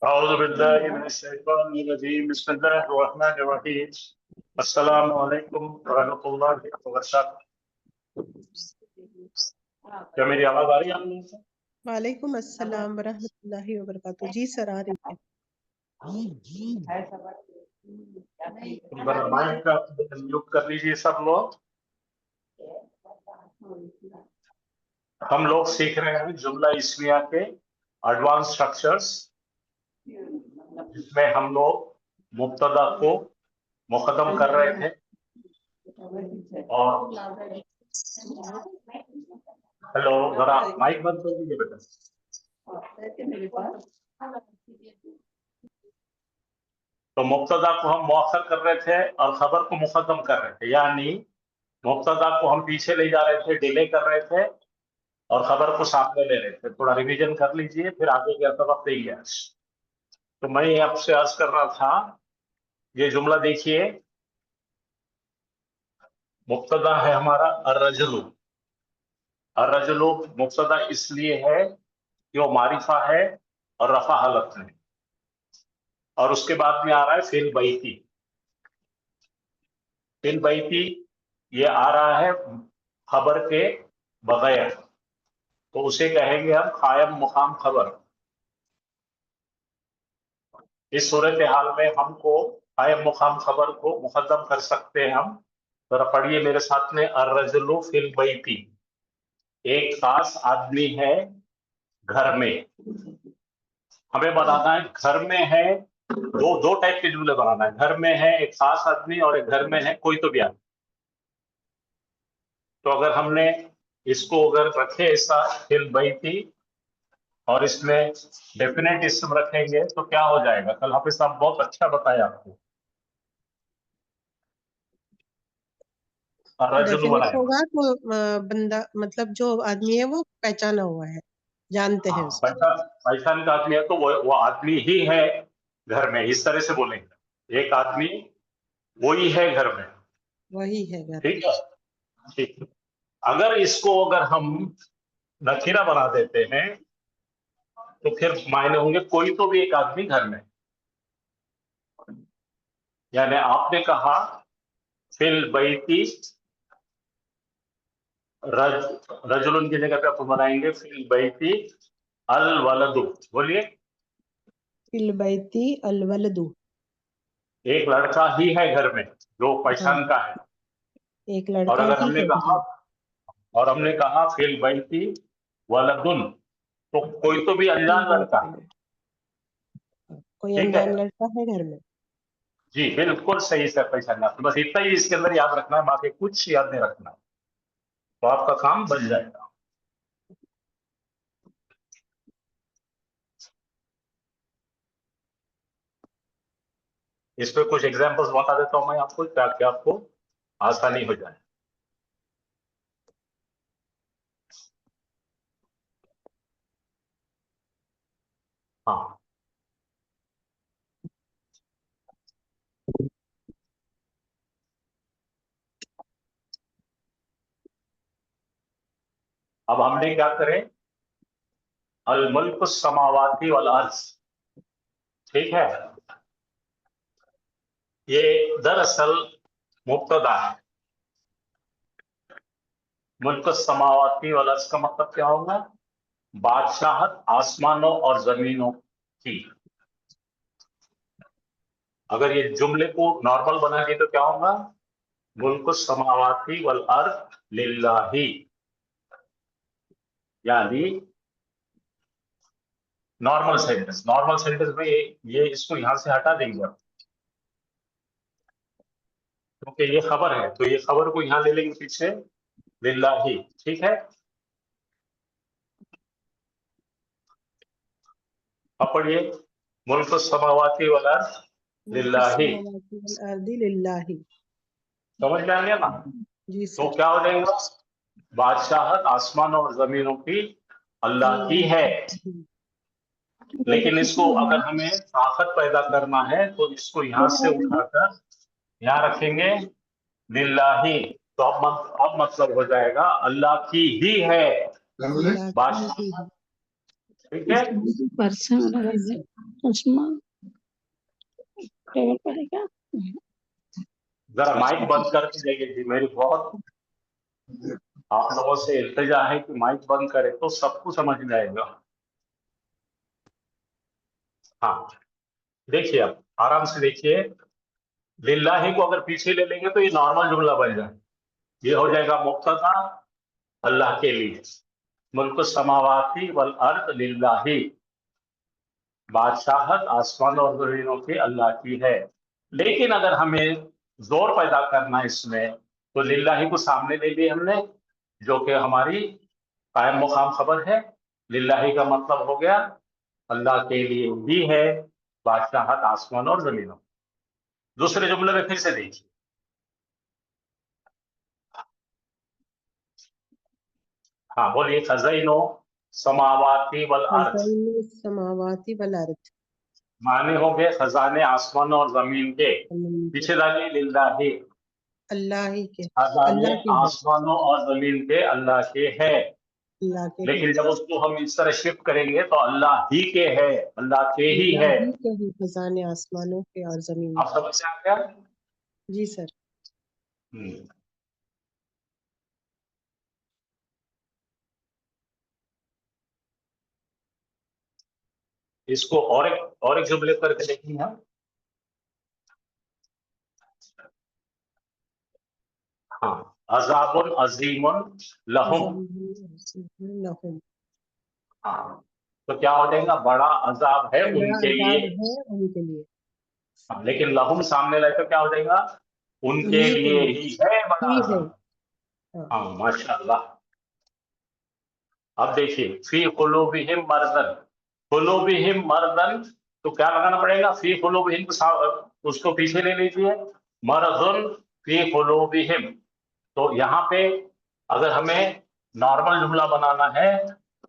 أعوذ بالله من الشيطان الرجيم بسم الله الرحمن الرحيم السلام علیکم ورحمۃ اللہ وبرکاتہ. کیا میری آواز آ رہی ہے آپ لوگوں سے؟ وعلیکم السلام ورحمۃ اللہ وبرکاتہ. جی سر آ رہی ہے. مائک کا میوٹ کر لیجیے سب لوگ. ہم لوگ سیکھ رہے ہیں جملہ اسمیہ کے ایڈوانس اسٹرکچرز، جس میں ہم لوگ مبتدا کو مقدم کر رہے تھے اور ہیلو ذرا مائک بند کر دیجیے بیٹا. تو مبتدا کو ہم مؤخر کر رہے تھے اور خبر کو مقدم کر رہے تھے، یعنی مبتدا کو ہم پیچھے لے جا رہے تھے، ڈیلے کر رہے تھے، اور خبر کو سامنے لے رہے تھے. تھوڑا ریویژن کر لیجئے پھر آگے کا سبق دیں گے آج. تو میں آپ سے عرض کر رہا تھا، یہ جملہ دیکھیے، مبتدا ہے ہمارا الرجل. الرجل مبتدا اس لیے ہے کہ وہ معرفہ ہے اور رفع حالت میں، اور اس کے بعد میں آ رہا ہے فی البیتی. فی البیتی یہ آ رہا ہے خبر کے بغیر، تو اسے کہیں گے ہم قائم مقام خبر. اس صورتحال میں ہم کو قائم مقام خبر کو مقدم کر سکتے ہیں ہم. ذرا پڑھیے میرے ساتھ میں، الرجل فی البیتی، ایک خاص آدمی ہے گھر میں. ہمیں بتانا ہے گھر میں ہے، دو ٹائپ کے جملے بنانا ہے. گھر میں ہے ایک خاص آدمی اور ایک گھر میں ہے کوئی تو بھی آدمی. تو اگر ہم نے اس کو اگر رکھے ایسا فی البیتی اور اس میں ڈیفینیٹ اسم رکھیں گے تو کیا ہو جائے گا؟ کل حافظ صاحب بہت اچھا بتایا آپ کو. ڈیفینیٹ ہوگا تو بندہ مطلب جو آدمی ہے وہ پہچانا ہوا ہے، جانتے ہیں اس کو. پہچان کا آدمی ہے تو وہ آدمی ہی ہے گھر میں، اس طرح سے بولیں گے ایک آدمی وہی ہے گھر میں، وہی ہے گھر. ٹھیک ہے. ٹھیک. اگر اس کو اگر ہم نکیرہ بنا دیتے ہیں تو پھر معنی ہوں گے کوئی تو بھی ایک آدمی گھر میں. یعنی آپ نے کہا فی البیتی رجل کی جگہ پہ آپ بنائیں گے فی البیتی الولد. بولیے فی البیتی الولد، ایک لڑکا ہی ہے گھر میں جو پہچان کا ہے. ایک اور لڑکا اگر ہی ہم نے ہے گھر کہا میں. اور ہم نے کہا فی البیتی ولدن تو کوئی تو بھی انجان لڑکا ہے. کوئی ٹھیک ہے انجان لڑکا ہے گھر میں. جی بالکل صحیح سے پہچاننا. بس اتنا ہی اس کے اندر یاد رکھنا ہے، باقی کچھ یاد نہیں رکھنا، تو آپ کا کام بن جائے گا. اس پہ کچھ ایگزامپلس بتا دیتا ہوں میں آپ کو تاکہ آپ کو آسانی ہو جائے. ہاں اب ہم نے کیا کریں، الملک السماواتی والارض. ٹھیک ہے، یہ دراصل مبتدا ہے. ملک السماواتی والارض کا مطلب کیا ہوگا؟ بادشاہت آسمانوں اور زمینوں کی. اگر یہ جملے کو نارمل بنا کے تو کیا ہوگا؟ ملک السماواتی والارض للہ، یعنی نارمل سینٹنس. نارمل سینٹنس میں یہ اس کو یہاں سے ہٹا دیں گے کیونکہ یہ خبر ہے، تو یہ خبر کو یہاں لے لیں گے پیچھے للہ. ٹھیک ہے. اب پڑھیے ملک السماواتی والارض للہ. سمجھ میں آ گیا نا؟ جی تو سر. کیا ہو جائے گا؟ بادشاہت آسمانوں اور زمینوں کی اللہ کی ہے. لیکن اس کو اگر ہمیں طاقت پیدا کرنا ہے تو اس کو یہاں سے اٹھا کر یہاں رکھیں گے للہ. تو اب مطلب ہو جائے گا اللہ کی ہی ہے بادشاہ. ٹھیک ہے. اسما ٹیبل پڑے گا. ذرا مائک بند کر کے دیکھیے جی، میری بہت آپ لوگوں سے التجا ہے کہ مائک بند کرے تو سب کو سمجھ میں آئے گا. ہاں دیکھیے اب آرام سے دیکھیے، للہ کو اگر پیچھے لے لیں گے تو یہ نارمل جملہ بن جائے، یہ ہو جائے گا مبتدا اللہ کے لیے، ملک السماواتی والارض للہ، بادشاہت آسمان اور زمینوں کی اللہ کی ہے. لیکن اگر ہمیں زور پیدا کرنا اس میں تو للہ کو سامنے لے لی ہم نے، جو کہ ہماری قائم مقام خبر ہے. للہ کا مطلب ہو گیا اللہ کے لیے بھی ہے بادشاہت آسمان اور زمینوں. دوسرے جملے میں پھر سے دیکھیے، ہاں بولیے، خزائنو سماواتی والارض، خزائن السماواتی والارض، معنی ہو گئے خزانے آسمان اور زمین کے. پیچھے ڈالیے للہ، اللہ ہی کے، خزانے اللہ کے ہے، آسمانوں اور زمین کے اللہ کے ہے. اللہ کے ہے، لیکن جب اس کو ہم اس طرح شفٹ کریں گے تو اللہ ہی کے ہے، اللہ کے ہی اللہ ہے. ہی کے ہی خزانے آسمانوں کے اور زمین آپ سمجھ سے آ گیا؟ جی سر. اس کو اور ایک جملے کر کے دیکھیں ہم. ہاں، عذاب عظیم لہم، لہم، ہاں تو کیا ہو جائے گا، بڑا عذاب ہے ان بڑا کے لیے. عذاب ہے ان کے لیے، ہاں، لیکن لہم سامنے لے کر کیا ہو جائے گا، ان کے انہی کے لیے لیے ہی ہے بڑا ہی ہے. عذاب. ہاں ہاں ماشاء اللہ. اب دیکھیے، فی قلوبہم مرضن، قلوبہم مرضن تو کیا لگانا پڑے گا، فی قلوبہم اس کو پیچھے لے لیجیے، مرضن فی قلوبہم. تو یہاں پہ اگر ہمیں نارمل جملہ بنانا ہے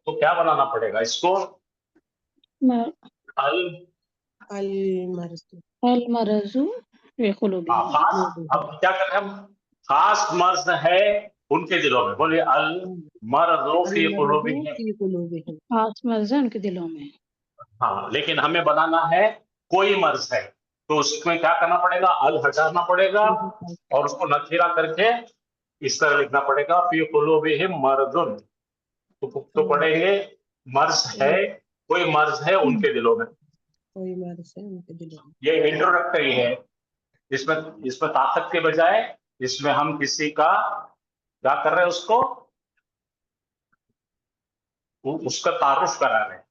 تو کیا بنانا پڑے گا اس کو، المرض، المرض فی قلوبہم. خاص. اب کیا کر رہے ہیں ہم، خاص مرض ہے ان کے دلوں میں. بولیے المرض فی المرض قلوبہم. فی قلوبہم، خاص مرض ہے ان کے دلوں میں. ہاں لیکن ہمیں بنانا ہے کوئی مرض ہے تو اس میں کیا کرنا پڑے گا، ال ہٹانا پڑے گا اور اس کو نکیرہ کر کے اس طرح لکھنا پڑے گا، فی قلوبہم مرض. تو پڑھیں گے مرض ہے، کوئی مرض ہے ان کے دلوں میں. کوئی مرض ہے ان کے دلوں میں. یہ انٹروڈکٹری ہے. اس میں طاقت کے بجائے اس میں ہم کسی کا کیا کر رہے ہیں، اس کو اس کا تعارف کرا رہے ہیں.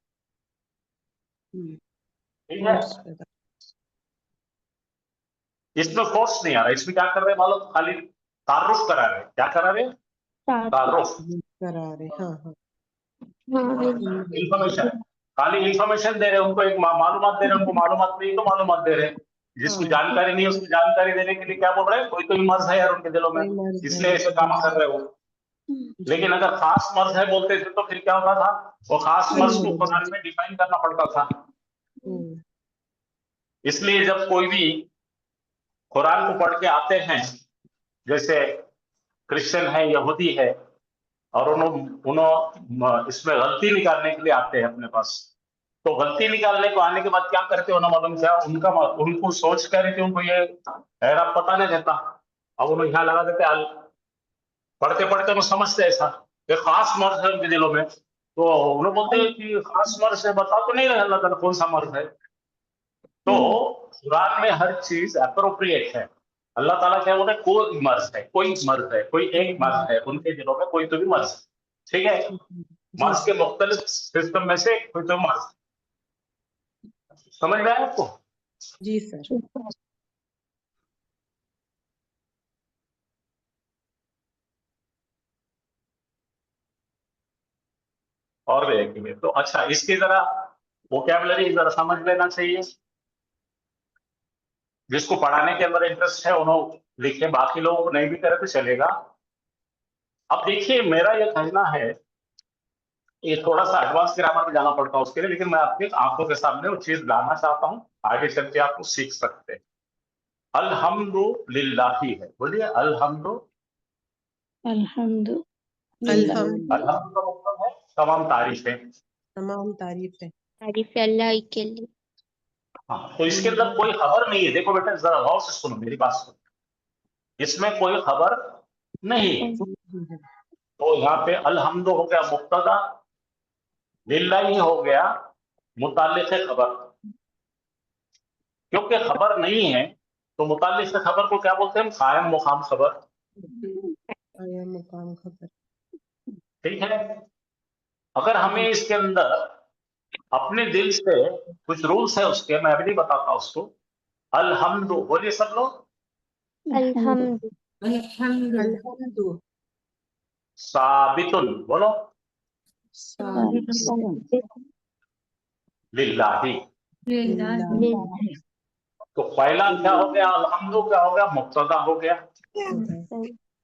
ٹھیک ہے، اس میں فورس نہیں آ رہا، اس میں کیا کر رہے ہیں معلوم، خالی تعارف کرا رہے ہیں. کیا کرا رہے ہیں، تعارف، کرا رہے. ہاں ہاں، انفارمیشن، خالی انفارمیشن دے رہے ہیں ان کو، ایک معلومات دے رہے ہیں ان کو، معلومات نہیں تو معلومات دے رہے ہیں. جس کو جانکاری نہیں ہے اس کو جانکاری دینے کے لیے کیا بول رہے ہیں، کوئی مرض ہے یار ان کے دلوں میں، اس لیے ایسے کام کر رہے ہو. لیکن اگر خاص مرض ہے بولتے تھے تو پھر کیا ہوتا تھا، وہ خاص مرض کو قرآن میں ڈیفائن کرنا پڑتا تھا. اس لیے جب کوئی بھی قرآن کو پڑھ کے آتے ہیں، جیسے کرسچن ہے، یہودی ہے، اور انہوں اس میں غلطی نکالنے کے لیے آتے ہیں اپنے پاس، تو غلطی نکالنے کو آنے کے بعد کیا کرتے انہوں معلوم کیا، ان کو سوچ کر کہ ان کو یہ اعراب پتہ نہیں رہتا، اب انہوں یہاں لگا دیتے پڑھتے پڑھتے وہ سمجھتے ایسا کہ خاص مرض ہے ان کے دلوں میں، تو انہوں بولتے ہیں کہ خاص مرض ہے، بتا تو نہیں رہے اللہ تعالیٰ کون سا مرض ہے. تو قرآن میں ہر چیز اپروپریٹ ہے. اللہ تعالیٰ کیا بولتے ہیں، کوئی مرض ہے، کوئی مرض ہے، کوئی ایک مرض ہے ان کے دلوں میں، کوئی تو بھی مرض. ٹھیک ہے، مرض کے مختلف سسٹم میں سے کوئی تو مرض. سمجھ میں آیا آپ کو؟ جی سر. اور بھی دیکھیں گے تو اچھا، اس کی ذرا ووکیبلری ذرا سمجھ لینا چاہیے. جس کو پڑھانے کے اندر انٹرسٹ ہے انہوں لکھیں، باقی لوگوں کو نہیں بھی کرے تو چلے گا. اب دیکھیے میرا یہ کہنا ہے، یہ تھوڑا سا ایڈوانس گرامر میں جانا پڑتا ہے اس کے لیے، لیکن میں آپ کی آنکھوں کے سامنے وہ چیز لانا چاہتا ہوں، آگے چل کے آپ کو سیکھ سکتے ہیں. الحمد للہ ہے، بولیے الحمد. الحمد الحمد، الحمد کا مطلب ہے تمام تعریفیں. تمام تعریف ہے. تعریف اللہ کے لیے. हाँ, तो इसके अंदर कोई खबर नहीं है। देखो बेटा जरा गौर से सुनो मेरी बात सुनो, इसमें कोई खबर नहीं है। तो यहाँ पे अलहम्दु हो गया मुब्तदा, लिल्लाही हो गया मुताल्लिक़ खबर। क्योंकि खबर नहीं है तो मुताल्लिक़ खबर को क्या बोलते हैं हम? कायम मुकाम खबर। कायम मुकाम खबर। ठीक है। अगर हमें इसके अंदर अपने दिल से कुछ रूल्स है उसके, मैं अभी नहीं बताता उसको। अलहम्दु बोलिए सब लोग। अल्हम्दु अल्हम्दु साबितुन बोलो। साबित लिल्लाही। लिल्लाह तो पहला क्या हो गया? अलहम्दु क्या हो गया? मुब्तदा हो गया।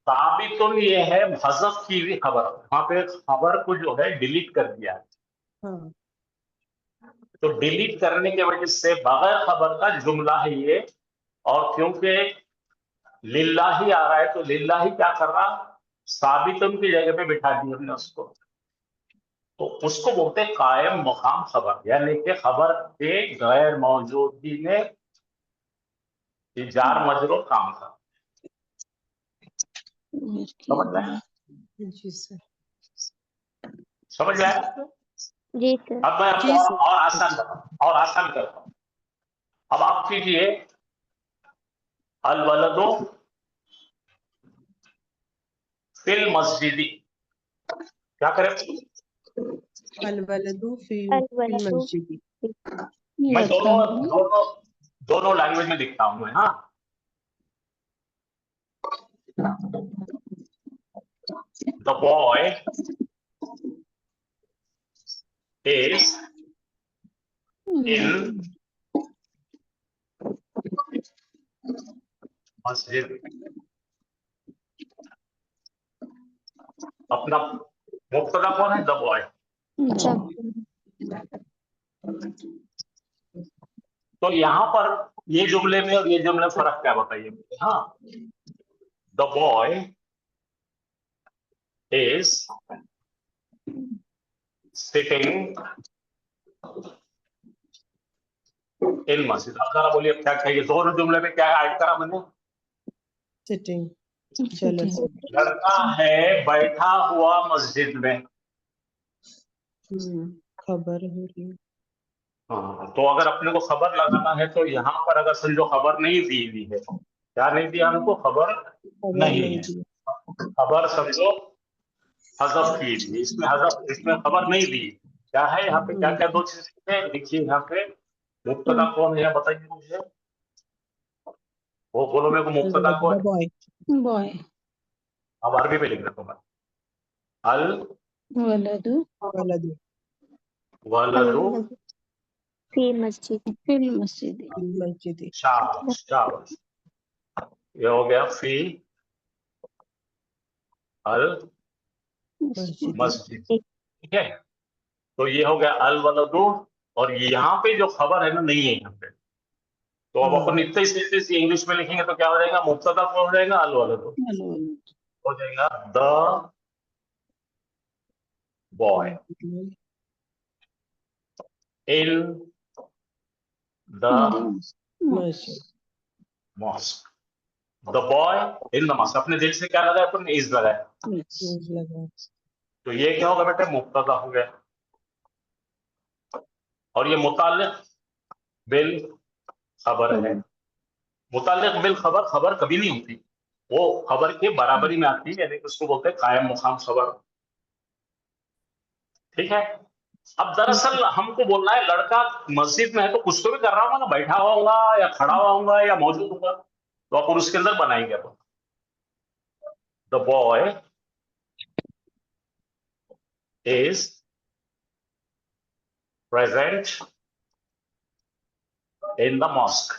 साबितुन ये है हज़फ की हुई खबर, वहां पे खबर को जो है डिलीट कर दिया है। हाँ तो डिलीट करने की वजह से बगैर खबर का जुमला है ये। और क्योंकि लिल्लाही आ रहा है तो लिल्लाही क्या कर रहा? साबितुन की जगह पे बिठा दी हमने उसको। तो उसको बोलते हैं कायम मुकाम खबर, यानी कि खबर के गैर मौजूदगी में जार मजरूर काम का। समझ में आया? जी सर। समझ में आया? जी सर। अब मैं जी आपको सर। और आसान करता हूं। अब आप कीजिए अल वलदो फिल मस्जिदी। क्या करें? अल वलदु फिल मस्जिद। मैं दोनों लैंग्वेज में लिखता हूं मैं। हाँ, द बॉय is in मस्जिद। अपना मुब्तदा कौन है? The boy. तो यहां पर ये जुमले में और ये जुमले में फर्क क्या बताइए मुझे? हाँ, the boy is sitting in मस्जिद। अब जरा बोलिए क्या चाहिए? दोनों जुमले में क्या ऐड करा मैंने? Sitting jealous. लड़का है बैठा हुआ मस्जिद में। खबर हो रही है। हाँ, तो अगर अपने को खबर लगाना है तो यहाँ पर अगर समझो खबर नहीं दी हुई है, क्या नहीं दिया हमको? खबर नहीं है। दी। खबर समझो हज़फ की थी, इसमें हज़फ, इसमें खबर नहीं दी। क्या है यहाँ पे? क्या क्या दो चीजें है लिखिए यहाँ पे। मुब्तदा कौन है बताइए मुझे, वो बोलो मेरे को। मुब्तदा कौन है? बॉय। बॉय अब अरबी में लिख रहा हूँ मैं। अल वलदु वलदु वलदु फिल मस्जिद। शाबाश शाबाश। ये हो गया फी अल मस्जिद। ठीक है, तो ये हो गया अल वलदु। और यहाँ पे जो खबर है ना, नहीं है यहाँ पे। तो अब अपन इतने से इंग्लिश में लिखेंगे तो क्या हो जाएगा? मुब्तदा कौन हो जाएगा? अल वलदु हो जाएगा the boy in the mask. The boy in the mask. अपने दिल से क्या लगाया अपन? इज लगाया। तो ये क्या होगा बेटे? मुब्तदा हो गया। और ये मुताल्लिक बिल खबर है। मुताल्लिक बिल खबर, खबर कभी नहीं होती, वो खबर के बराबरी में आती है, यानी कि उसको बोलते हैं कायम मुकाम खबर। ठीक है। अब दरअसल हमको बोलना है लड़का मस्जिद में है, तो कुछ तो भी कर रहा होगा ना, बैठा हुआ होगा या खड़ा हुआ होगा या मौजूद होगा। तो अपन उसके अंदर बनाएंगे upon the boy is present in the mask.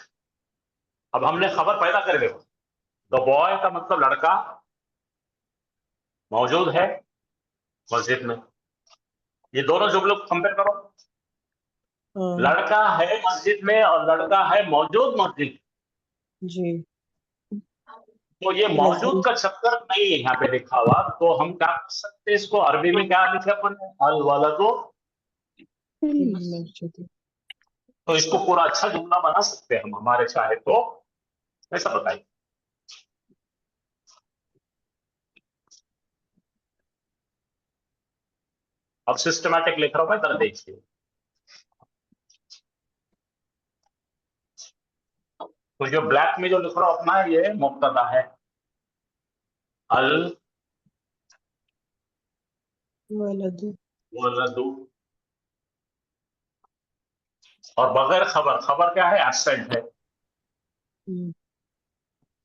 अब हमने खबर पैदा कर दी। द बॉय का मतलब लड़का मौजूद है मस्जिद में। ये दोनों जुमलों को कंपेयर करो। लड़का है मस्जिद में और लड़का है मौजूद मस्जिद। जी। तो ये मौजूद का चक्कर नहीं है यहाँ पे लिखा हुआ। तो हम क्या कर सकते हैं इसको? अरबी में क्या लिखे अपन? अल वलदु। تو اس کو پورا اچھا جملہ بنا سکتے ہیں ہم ہمارے چاہے تو. ایسا بتائیے. اب سسٹمیٹک لکھ رہا ہوں میں, ذرا دیکھیے. تو جو بلیک میں جو لکھ رہا ہوں اپنا, یہ مبتدا ہے. ولد الولد. اور بغیر خبر, خبر کیا ہے؟ ایبسینٹ ہے.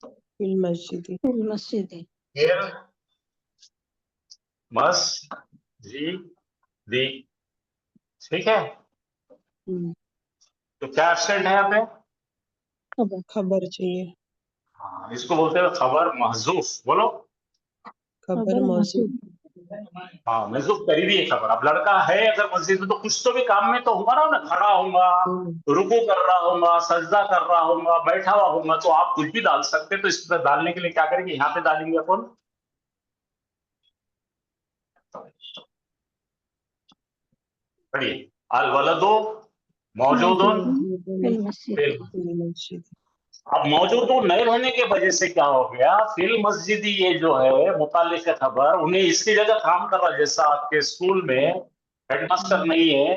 فی المسجد فی المسجد. پھر مسجد. ٹھیک ہے. تو کیا ایبسینٹ ہے یہاں پہ؟ خبر. خبر چاہیے. ہاں, اس کو بولتے ہیں خبر محذوف. بولو. خبر موصول. ہاں, محذوف کری ہوئی ہے خبر. اب لڑکا ہے اگر مسجد میں تو کچھ تو بھی کام میں تو ہوں گا نا, کھڑا ہوں گا, رکوع کر رہا ہوں گا, سجدہ کر رہا ہوں گا, بیٹھا ہوا ہوں گا, تو آپ کچھ بھی ڈال سکتے. تو اس طرح ڈالنے کے لیے کیا کریں گے؟ یہاں پہ ڈالیں گے اپن پڑھیے, الولد موجود. فی المسجد. فی المسجد. اب موجود نہیں رہنے کی وجہ سے کیا ہو گیا؟ فی المسجد یہ جو ہے متعلق خبر, انہیں اس کی جگہ کام کر رہا. جیسا آپ کے اسکول میں ہیڈ ماسٹر نہیں ہے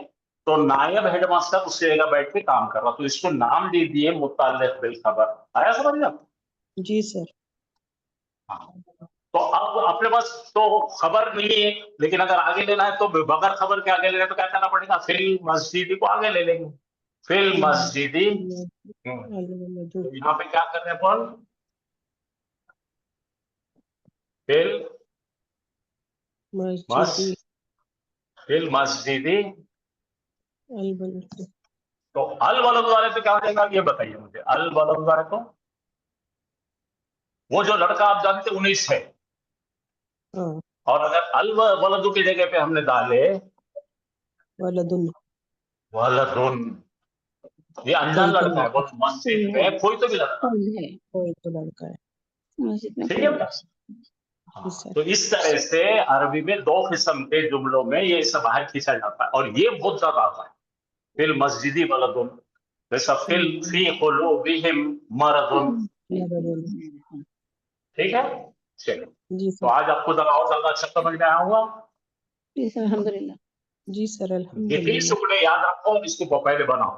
تو نائب ہیڈ ماسٹر اس کی جگہ بیٹھ کے کام کر رہا, تو اس کو نام دے دیے متعلق بالخبر. آیا سمجھ میں؟ جی سر. تو اب اپنے پاس تو خبر نہیں ہے, لیکن اگر آگے لینا ہے تو بغیر خبر کے آگے لینا ہے تو کیا کرنا پڑے گا؟ فی المسجد کو آگے لے لیں گے. فی المسجد. الولد تو یہاں پہ کیا کر رہے ہیں اپن؟ مسجد فی المسجد. الولد. تو الولد والے تو کیا ہو جائے گا یہ بتائیے مجھے. الولد والے تو وہ جو لڑکا آپ جانتے 19 ہے, ہاں. اور اگر الولد کی جگہ پہ ہم نے ڈالے ولدن. ولدن, یہ انجان کوئی تو لڑکا ہے. وہ مسجد میں کوئی تو بھی لڑکا. ہے. کوئی تو لڑکا ہے. مسجد میں ٹھیک ہے نا؟ جی سر. تو اس طرح سے عربی میں 2 قسم کے جملوں میں یہ سب باہر کھینچا جاتا ہے, اور یہ بہت زیادہ آتا ہے. فی المسجد ولدن, جیسا فی قلوبہم مرض. ٹھیک ہے. چلیے, جی تو سر. آج آپ کو ذرا اور زیادہ اچھا سمجھ میں آیا ہوگا. جی سر, الحمدللہ. جی سر. یہ 30 الحمدللہ. ٹکڑے یاد رکھو اور اس کو پہلے بناؤ.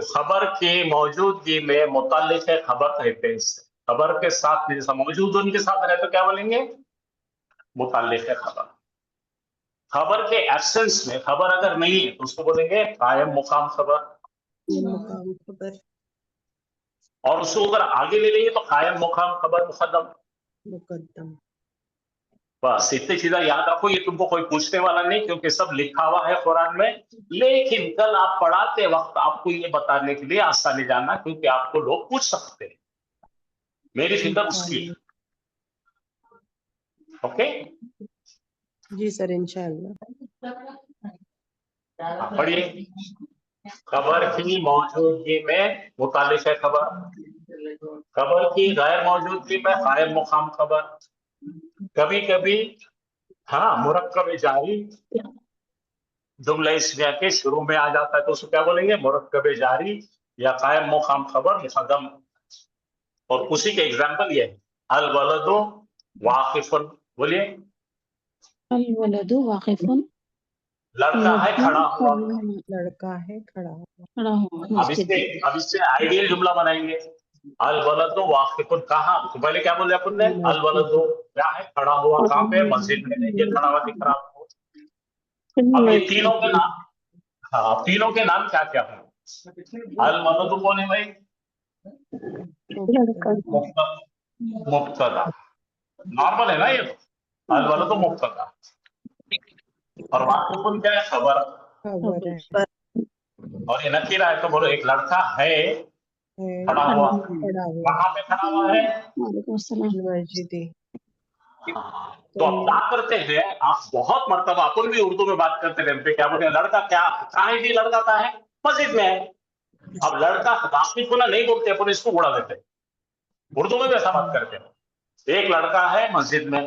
خبر کی موجودگی میں متعلق خبر کہتے ہیں. خبر کے ساتھ جیسا موجود ان کے ساتھ رہے تو کیا بولیں گے؟ متعلق خبر. خبر کے ایبسنس میں, خبر اگر نہیں ہے تو اس کو بولیں گے قائم مقام خبر. مقام خبر. اور اس کو اگر آگے لے لیں گے تو قائم مقام خبر مقدم. مقدم. بس اتنی چیزیں یاد رکھو. یہ تم کو کوئی پوچھنے والا نہیں کیونکہ سب لکھا ہوا ہے قرآن میں, لیکن کل آپ پڑھاتے وقت آپ کو یہ بتانے کے لیے آسانی جاننا, کیونکہ آپ کو لوگ پوچھ سکتے ہیں. میری فکر اس کی. اوکے. جی سر, انشاءاللہ. پڑھیے. خبر کی موجودگی میں متعلق خبر, خبر کی غیر موجودگی میں قائم مقام خبر. کبھی کبھی ہاں مرکب جاری جملہ اسمیہ کے شروع میں آ جاتا ہے تو اس کو کیا بولیں گے؟ مرکب جاری یا قائم مقام خبر مقدم. اور اسی کے ایگزامپل یہ ہے الولد واقف. بولیے. الولد واقف. لڑکا ہے کھڑا ہوا. لڑکا ہے کھڑا ہوا. کھڑا ہوا اب مسجد. اس سے آئیڈیل جملہ بنائیں گے. الولد واقف. کہاں؟ پہلے کیا بولے اپن نے؟ الولد کیا ہے؟ کھڑا ہوا. کہاں پہ؟ مسجد میں. یہ کھڑا ہوا دکھ رہا آپ کو. اب یہ تینوں کے نام, ہاں تینوں کے نام کیا کیا ہے؟ الولد کون ہے بھائی؟ مبتدا. نارمل ہے نا یہ تو. الولد مبتدا. اور واقف کیا ہے؟ خبر. خبر ہے. اور یہ نکیرہ ہے تو بولو ایک لڑکا ہے کھڑا ہوا. کھڑا ہوا. کہاں پہ کھڑا ہوا ہے؟ وعلیکم السلام. مسجد. تو اب کیا کرتے ہیں آپ, بہت مرتبہ اپن بھی اردو میں بات کرتے رہتے ہیں, کیا بولتے ہیں لڑکا کیا کہاں ہے؟ لڑکا کہاں ہے؟ مسجد میں ہے. اب لڑکا واقف ہونا نہیں بولتے اپن, اس کو اڑا دیتے. اردو میں بھی ایسا بات کرتے ہیں, ایک لڑکا ہے مسجد میں.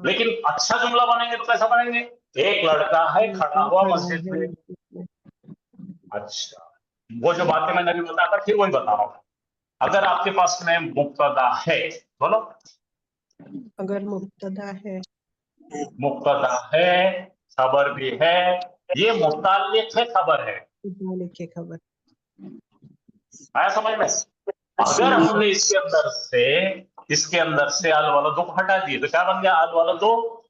لیکن اچھا جملہ بنیں گے تو کیسا بنیں گے؟ ایک لڑکا ہے کھڑا ہوا مسجد میں. اچھا, वो जो बातें मैंने अभी बताया था फिर वही बता रहा हूँ। अगर आपके पास में मुब्तदा है, बोलो अगर मुब्तदा है, मुब्तदा है, खबर भी है, ये मुताल्लिक है, खबर है, मालिक की खबर। आया समझ में? अगर हमने इसके अंदर से अल वाला दो हटा दिए तो क्या बन गया? अल वाला दो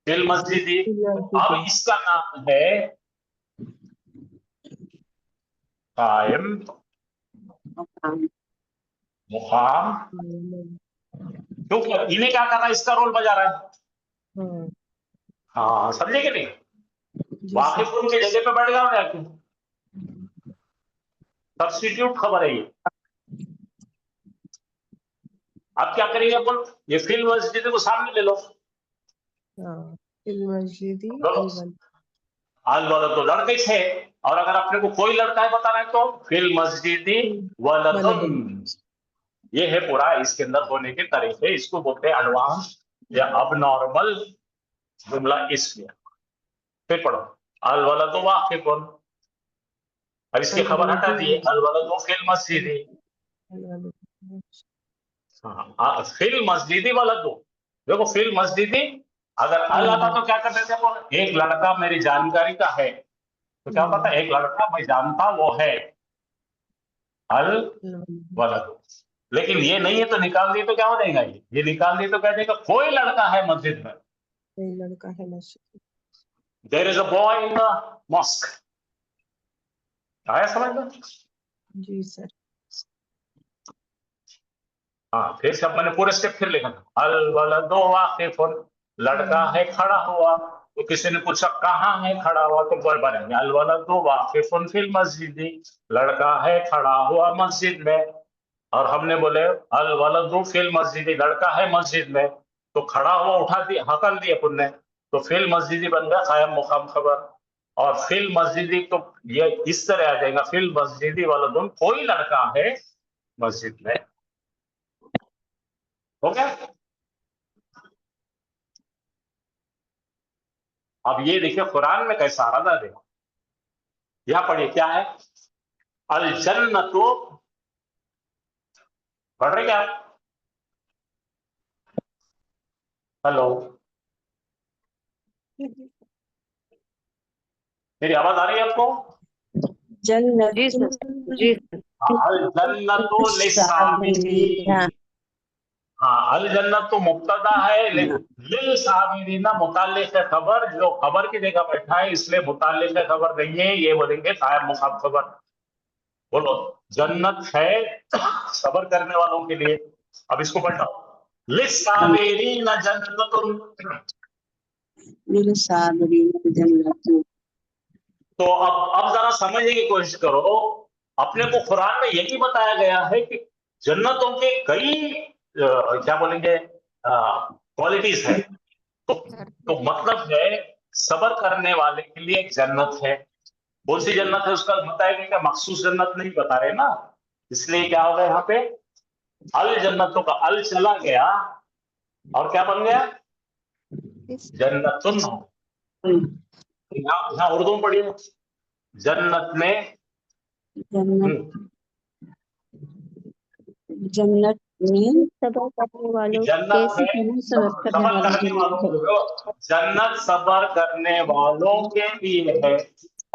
फिल मस्जिदी। अब इसका नाम है कायम मुकाम, क्योंकि इन्हें क्या कर रहा है? इसका रोल बजा रहा है। हाँ हाँ, समझे कि नहीं? जी वाकिफ सर। उनकी जगह पे बैठ गया जाके, सब्स्टिट्यूट खबर है ये। अब क्या करेंगे अपन? ये फिल मस्जिद को सामने ले लो, हाँ, फिल मस्जिदी बोलो अलवल। अल वाला तो लड़के थे, और अगर अपने को कोई लड़का है बताना है तो फिल मस्जिदी वलदुन। वलदुन। ये है पूरा इसके अंदर होने के तरीके, इसको बोलते हैं एडवांस या अब नॉर्मल जुमला इसमें। फिर पढ़ो, अल वाला तो वाकिफुन, अब इसकी खबर हटा दिए, अल वाला तो फिल मस्जिदी। हाँ, फिल मस्जिदी वाला दो, देखो फिल मस्जिदी, अगर अल आता तो क्या करते थे अपन? एक लड़का मेरी जानकारी का है, तो क्या पता एक लड़का मैं जानता वो है, अल वाला दो। लेकिन ये नहीं है तो निकाल दिए तो क्या हो जाएगा? ये निकाल दिए तो कह देगा कोई लड़का है मस्जिद में, कोई लड़का है मस्जिद। There is a boy in the mosque. आया समझ में? जी सर। हाँ, फिर से अब मैंने पूरे स्टेप फिर लिखा, अल वलदु वाकिफुन, लड़का है खड़ा हुआ। तो किसी ने पूछा कहाँ है खड़ा हुआ, तो बोल बनेंगे अल वलदु वाकिफुन फिल मस्जिदी, लड़का है खड़ा हुआ मस्जिद में। और हमने बोले अल वलदु फिल मस्जिदी, लड़का है मस्जिद में, तो खड़ा हुआ उठा दिया, हकल दिया अपन ने, तो फिल मस्जिदी बन गया कायम मुकाम खबर। और फिल मस्जिदी तो ये इस तरह आ जाएगा, फिल मस्जिदी वलदुन, कोई लड़का है मस्जिद में। हो गया? अब ये देखिए कुरान में कैसा आ रहा, देखो यहां पढ़िए क्या है, अल जन्नतु, पढ़ रहे क्या? हेलो, मेरी आवाज आ रही है आपको? जी सर। जी अल जन्नतु लिस्साबिरीन। हाँ, अल जन्नत तो मुब्तदा है, लिल साबिरीना मुताल्लिक है खबर, जो खबर की जगह बैठा है इसलिए मुताल्लिक है खबर नहीं है, ये बोलेंगे कायम मुकाम खबर। बोलो, जन्नत है सबर करने वालों के लिए। अब इसको पलटाओ, लिस्साबिरीना जन्नतुन। तो अब जरा समझने की कोशिश करो, अपने को कुरान में यही बताया गया है कि जन्नतों के कई क्या बोलेंगे क्वालिटीज है। तो मतलब है सबर करने वाले के लिए एक जन्नत है। कौन सी जन्नत है उसका बताएंगे क्या? मखसूस जन्नत नहीं बता रहे ना, इसलिए क्या होगा यहाँ पे, अल जन्नतों का अल चला गया और क्या बन गया? जन्नतुन। यहाँ उर्दू में पढ़िए, जन्नत में जन्नत में सबर करने वालों जन्नत है सबर करने वालों के लिए, जन्नत सबर करने वालों के लिए है।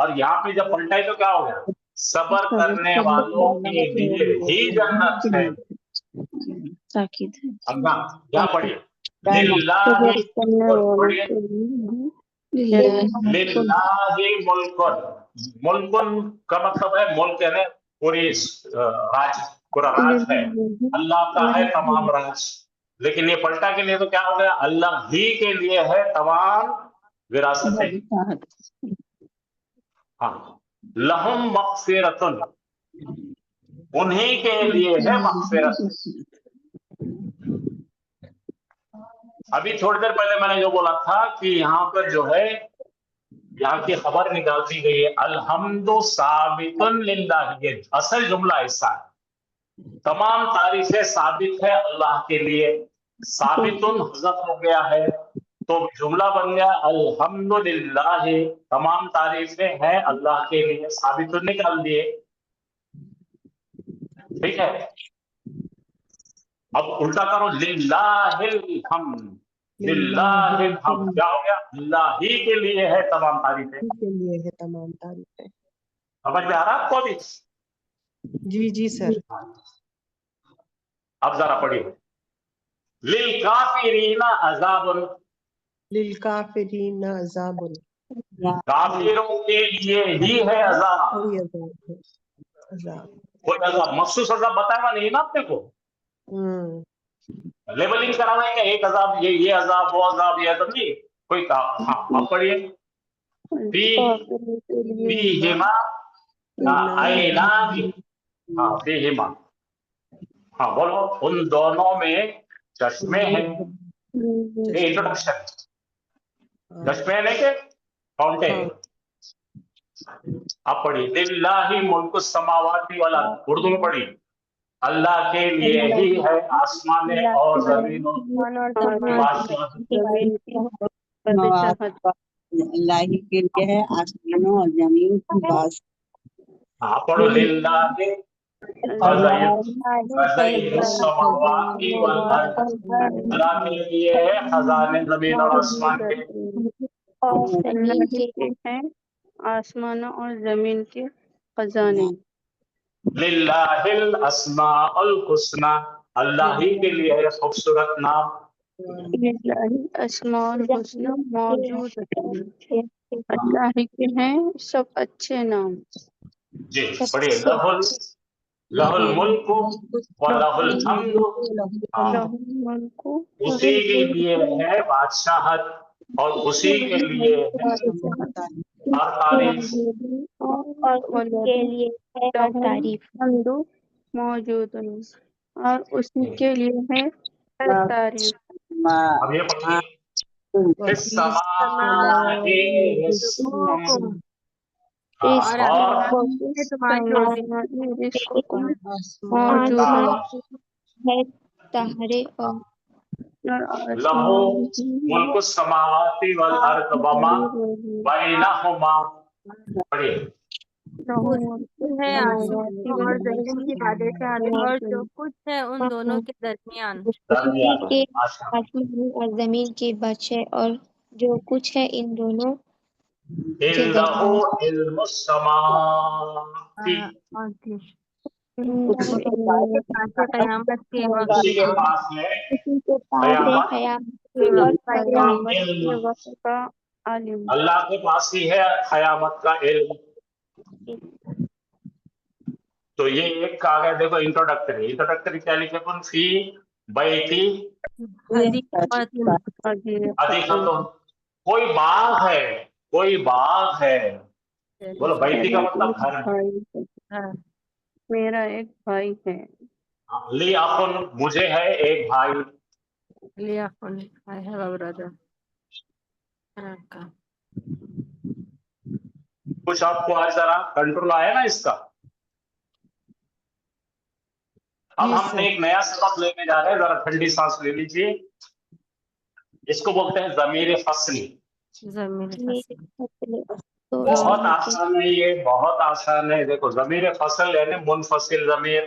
और यहाँ पे जब पलटा है तो क्या हो गया? सबर करने वालों के लिए ही जन्नत है। ताकीद है। अब यहाँ पढ़िए, लिल्लाहि, पढ़िए, लिल्लाहि मुल्कुन। मुल्कुन का मतलब है मुल्क यानी पूरी राज, पूरा राज है, अल्लाह का है तमाम राज। लेकिन ये पलटा के लिए तो क्या हो गया? अल्लाह ही के लिए है तमाम विरासतें। हाँ, लहुम मग़फ़िरतुन, उन्हीं के लिए है मग़फ़िरत। अभी थोड़ी देर पहले मैंने जो बोला था कि यहाँ पर जो है, यहाँ की खबर निकाल दी गई है, अलहम्दु साबितुन लिल्लाह, ये असल जुमला ऐसा है, तमाम तारीफें साबित है अल्लाह के लिए। साबितुन हज़फ हो गया है तो जुमला बन गया अल्हम्दुलिल्लाह, तमाम तारीफें हैं अल्लाह के लिए, साबितुन निकाल दिए। ठीक है। अब उल्टा करो, लिल्लाहिल हम्द, लिल्लाहिल हम्द क्या हो गया? अल्लाह ही के लिए है तमाम तारीफें। के लिए है तमाम तारीफें। समझ में आ रहा है आपको अभी? जी जी सर। अब जरा पढ़िए, लिल काफिरीना अज़ाबुन, लिल काफिरीन अज़ाबुन, काफिरों के लिए ही है अज़ाब। कोई अज़ाब है, अज़ाब। कोई अज़ाब मखसूस अज़ाब बताया हुआ नहीं ना अपने को, लेबलिंग कराना है, एक अज़ाब ये अज़ाब वो अज़ाब ये अज़ाब नहीं कोई कहा। हाँ अब पढ़िए, फी काफिरों के लिए फीहिमा आइनानी, हाँ फीहिमा, हाँ बोलो, उन दोनों में चश्मे हैं। ये इंट्रोडक्शन, चश्मे नहीं के फाउंटेन। आप पढ़िए, लिल्लाहि मुल्कु समावाति वल अर्द, उर्दू में पढ़िए, अल्लाह के लिए ही है आसमाने और जमीनों की बादशाहत। अल्लाह ही के लिए है आसमानों और जमीन की बात। हाँ पढ़ो, लिल्लाहि खज़ाइनुस समावाति वल अर्द, अल्लाह के लिए है खजाने जमीन और आसमान के। जमीन के हैं आसमानों और जमीन के खजाने। लिल्लाहिल अस्माउल हुस्ना, अल्लाह ही के लिए है खूबसूरत नाम। अस्माउल हुस्ना मौजूद है, अल्लाह ही के हैं सब अच्छे नाम। जी पढ़िए, लहुल लहुल मुल्कु व लहुल हम्दु, हाँ उसी के लिए है बादशाहत और उसी के लिए है हर तारीफ। और उसके लिए है हर तारीफ मौजूद और उसी के लिए है हर तारीफ। अब ये पढ़िए, फिस समाए रिज़्कुकुम, हाँ और मौजूद आसमान है तारे और लहू मुल्कु समावाति वल अर्द वमा बैनहुमा। पढ़िए, है आसमानों और जमीन की बादशाहत और जो कुछ है उन दोनों के दरमियान। दरमियान के आशा, आसमान और जमीन के बादशाह और जो कुछ है इन दोनों के इंदहु दरमियान। इल्मुस समाति, कयामत के वक्त उसी के पास है उसी के पास है कयामत कयामत के वक्त का कयामत इल्म, के वक्त का आलिम। अल्लाह के पास ही है कयामत का इल्म। तो ये एक आ गया, देखो इंट्रोडक्टरी, इंट्रोडक्टरी क्या लिखे अपन, फी बैती अधिकतुन, कोई बाग है, कोई बाग है। बोलो बैती का मतलब घर है। मेरा एक भाई है। ली अखुन, मुझे है एक भाई। I have a brother. कुछ आपको आज जरा कंट्रोल आया ना इसका। अब हमने एक नया सबक लेने जा रहे हैं, जरा ठंडी सांस ले लीजिए। इसको बोलते हैं ज़मीर फसली। बहुत आसान है ये, बहुत आसान है। देखो ज़मीर फसल यानी मुनफसिल ज़मीर।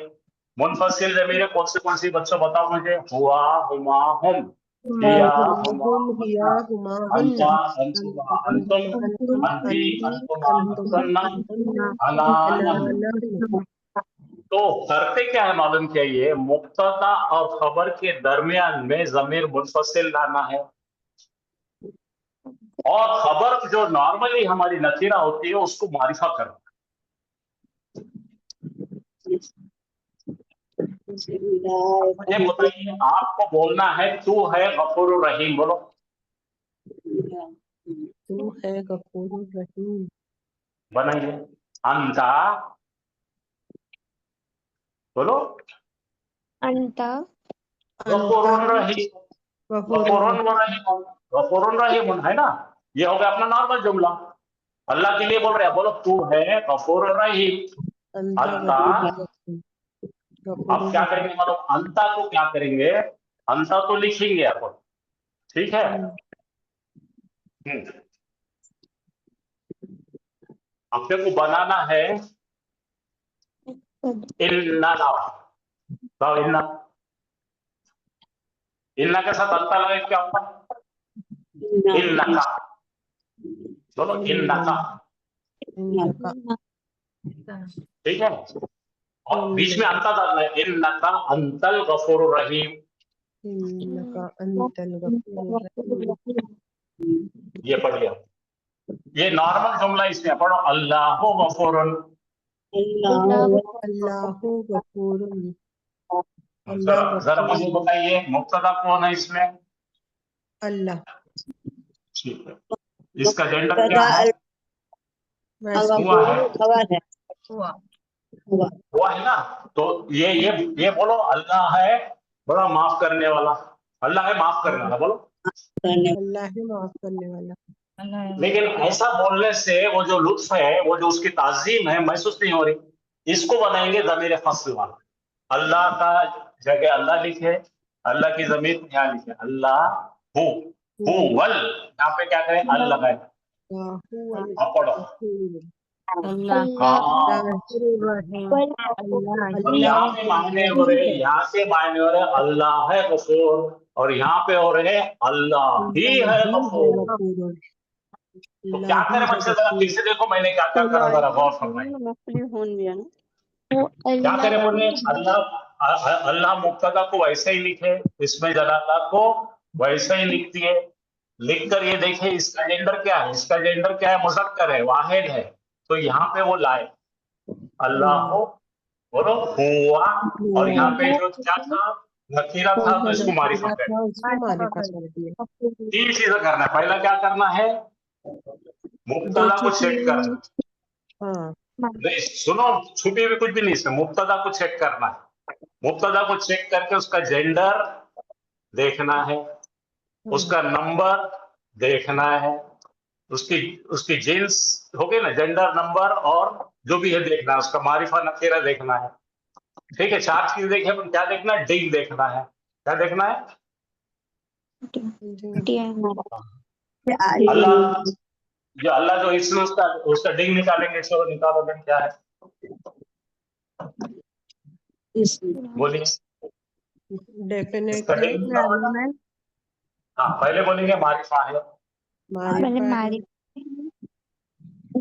मुनफसिल ज़मीर कौन सी बच्चों बताओ मुझे? हुआ, हुमा, हुम, हिया, हुमा, हिया हुमा अंता, हुन्ना, अंतुमा, अंतुम, अंती, अंतुमा, अंतुन्ना, अना, नहनु। तो करते क्या है मालूम चाहिए, मुब्तदा और खबर के दरमियान में ज़मीर मुनफसिल लाना है। और खबर जो नॉर्मली हमारी नकीरा होती है उसको मारिफा करना। मुझे बताइए, आपको बोलना है तू है गफूर रहीम, बोलो। तू है गफूर रहीम। बनाइए, अंता, बोलो, अंता गफूरुन रहीम, गफूरुन रहीम, गफूरुन रहीम है ना। ये हो गया अपना नॉर्मल जुमला। अल्लाह के लिए बोल रहे हैं, बोलो तू है गफूर रहीम। अंता, अब क्या करेंगे मालूम, अंता को क्या करेंगे, अंता तो लिखेंगे अपन, ठीक है। अपने को बनाना है इन्ना तो इन्ना के साथ अंतर लगे क्या होता है? इन्ना का, बोलो इन्ना का, इन्नका ठीक है। और बीच में अंतर डालना है, इन्ना का अंतल गफूर रहीम, इन्नका अंतल गफूर रहीम। ये पढ़ लिया। ये नॉर्मल जुमला इसमें पढ़ो, अल्लाहु गफूरुन, अल्लाहु गफूरुन। जरा जरा मुझे बताइए मुब्तदा कौन है इसमें? अल्लाह। ठीक है, इसका जेंडर क्या है? हुआ है, खबर है, हुआ है ना। तो ये बोलो अल्लाह है बड़ा माफ करने वाला, अल्लाह है माफ करने वाला, बोलो। अल्लाह है माफ करने वाला। लेकिन ऐसा बोलने से वो जो लुत्फ है, वो जो उसकी ताजीम है महसूस नहीं हो रही। इसको बनाएंगे ज़मीर फस्ल वाला, अल्लाह का जगह अल्लाह लिखे, अल्लाह की ज़मीर यहाँ लिखे अल्लाह हु वल, यहाँ पे क्या करें अल लगाए, अब पढ़ो। और यहाँ पे मायने हो रहे, यहाँ से मायने हो रहे अल्लाह है गफूर, और यहाँ पे हो रहे अल्लाह ही है गफूर। तो क्या करें बच्चे, जरा फिर से देखो मैंने क्या क्या करा, जरा गौर फरमाइए। क्या करें बोले, अल्लाह मुब्तदा को वैसे ही लिखे, इसमें जलाला को वैसे ही लिख दिए, लिखकर ये देखे इसका जेंडर क्या है, इसका जेंडर क्या है, मुज़क्कर है, वाहिद है, तो यहाँ पे वो लाए अल्लाह बोलो हुआ, और यहाँ पे जो क्या था नकीरा था, तो इसको मारिफा कर, तीन चीजें करना है। पहला क्या करना है, मुब्तदा को चेक करना, नहीं सुनो छुपी हुई कुछ भी नहीं, इसमें मुब्तदा को चेक करना है, मुब्तदा को चेक करके उसका जेंडर देखना है, उसका नंबर देखना है, उसकी जिन्स हो गई ना, जेंडर नंबर और जो भी है देखना है, उसका मारिफा नकीरा देखना है, ठीक है। चार चीज देखे, अपन क्या देखना है, डिग देखना है, क्या देखना है, अल्लाह जो इसमें उसका डिग निकालेंगे, चलो निकालो दिन क्या है, बोलिए डेफिनेट इसका डिग निकालो। हाँ पहले बोलेंगे मारिफा है,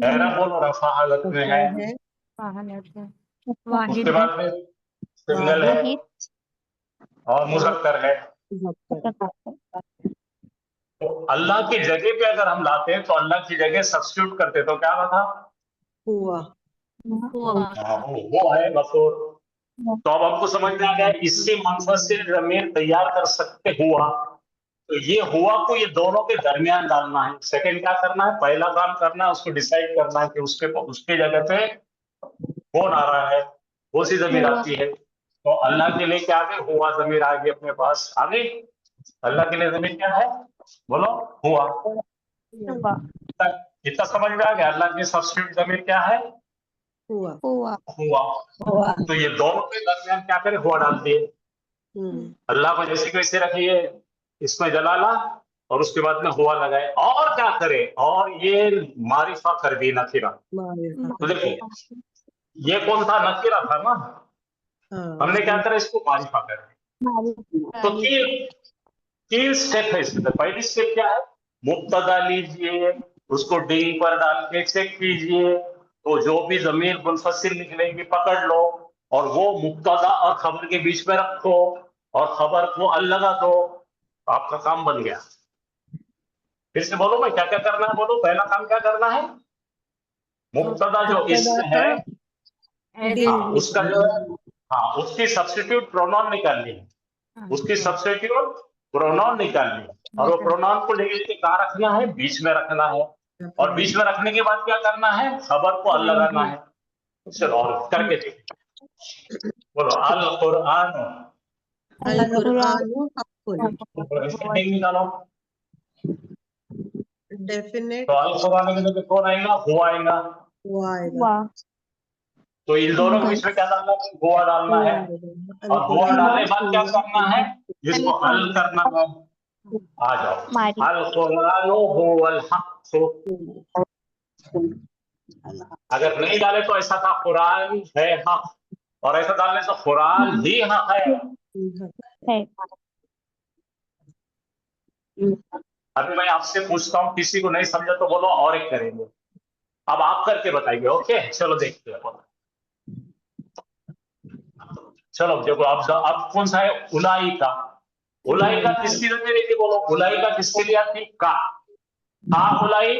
एरा बोलो रफा हालत में है, उसके बाद में सिंगल है और मुज़क्कर है। तो अल्लाह की जगह पे अगर हम लाते हैं तो अल्लाह की जगह सब्स्टिट्यूट करते तो क्या बता, हुआ वो है गफूर। तो अब आपको समझ में आ गया, इससे मुनफसिल ज़मीर तैयार कर सकते हुआ, तो ये हुआ को ये दोनों के दरमियान डालना है। सेकंड क्या करना है, पहला काम करना है उसको डिसाइड करना है कि उसके जगह पे कौन आ रहा है, वो सी ज़मीर आती है। तो अल्लाह के लिए क्या आ गई, हुआ ज़मीर आ गई अपने पास, आ गई। अल्लाह के लिए ज़मीर क्या है, बोलो हुआ। इतना समझ में आ गया, अल्लाह की सब्स्टिट्यूट ज़मीर क्या है, हुआ। तो ये दोनों के दरमियान क्या करें, हुआ डाल दिए। अल्लाह को जैसे वैसे रखिए, इसमें जलाला और उसके बाद में हुआ लगाए, और क्या करे, और ये मारिफा कर दी नकीरा। तो देखिए ये कौन था, नकीरा था ना, हमने क्या करा, इसको मारिफा कर दिया। तो तीन स्टेप है इसमें। पहली स्टेप क्या है, मुब्तदा लीजिए, उसको डी पर डाल के चेक कीजिए, तो जो भी ज़मीर मुनफसिल निकलेंगी पकड़ लो, और वो मुब्तदा और खबर के बीच में रखो, और खबर को अल लगा दो, आपका काम बन गया। फिर से बोलो मैं क्या क्या करना है, बोलो पहला काम क्या करना है, मुब्तदा जो इसमें है, उसका जो है, उसकी सब्स्टिट्यूट प्रोनाउन निकालनी है, उसकी सब्स्टिट्यूट प्रोनाउन निकालनी है, और वो प्रोनाउन को लेके कहाँ रखना है, बीच में रखना है, और बीच में रखने के बाद क्या करना है, खबर को अल लगाना है। चलो और करके देखिए, बोलो अल कुरान, निकालो। डेफिनेट तो अल कुरान के लिए कौन आएगा, हुआ आएगा। तो इन दोनों के बीच में क्या डालना है, हुआ डालना है, और हुआ डालने के बाद क्या करना है, इसको हल करना है। आ जाओ, अल कुरान हुवल हक़। अगर नहीं डाले तो ऐसा था, कुरान है हक, और ऐसा डालने से कुरान ही हक है। है। अभी मैं आपसे पूछता हूँ, किसी को नहीं समझा तो बोलो और एक करेंगे। अब आप करके बताइए। ओके, चलो देखते हैं। चलो देखो, अब कौन सा है? उलाई का। उलाई का किसकी रखी देखिए, बोलो उलाई का किसके लिए आती? का। हा उलाई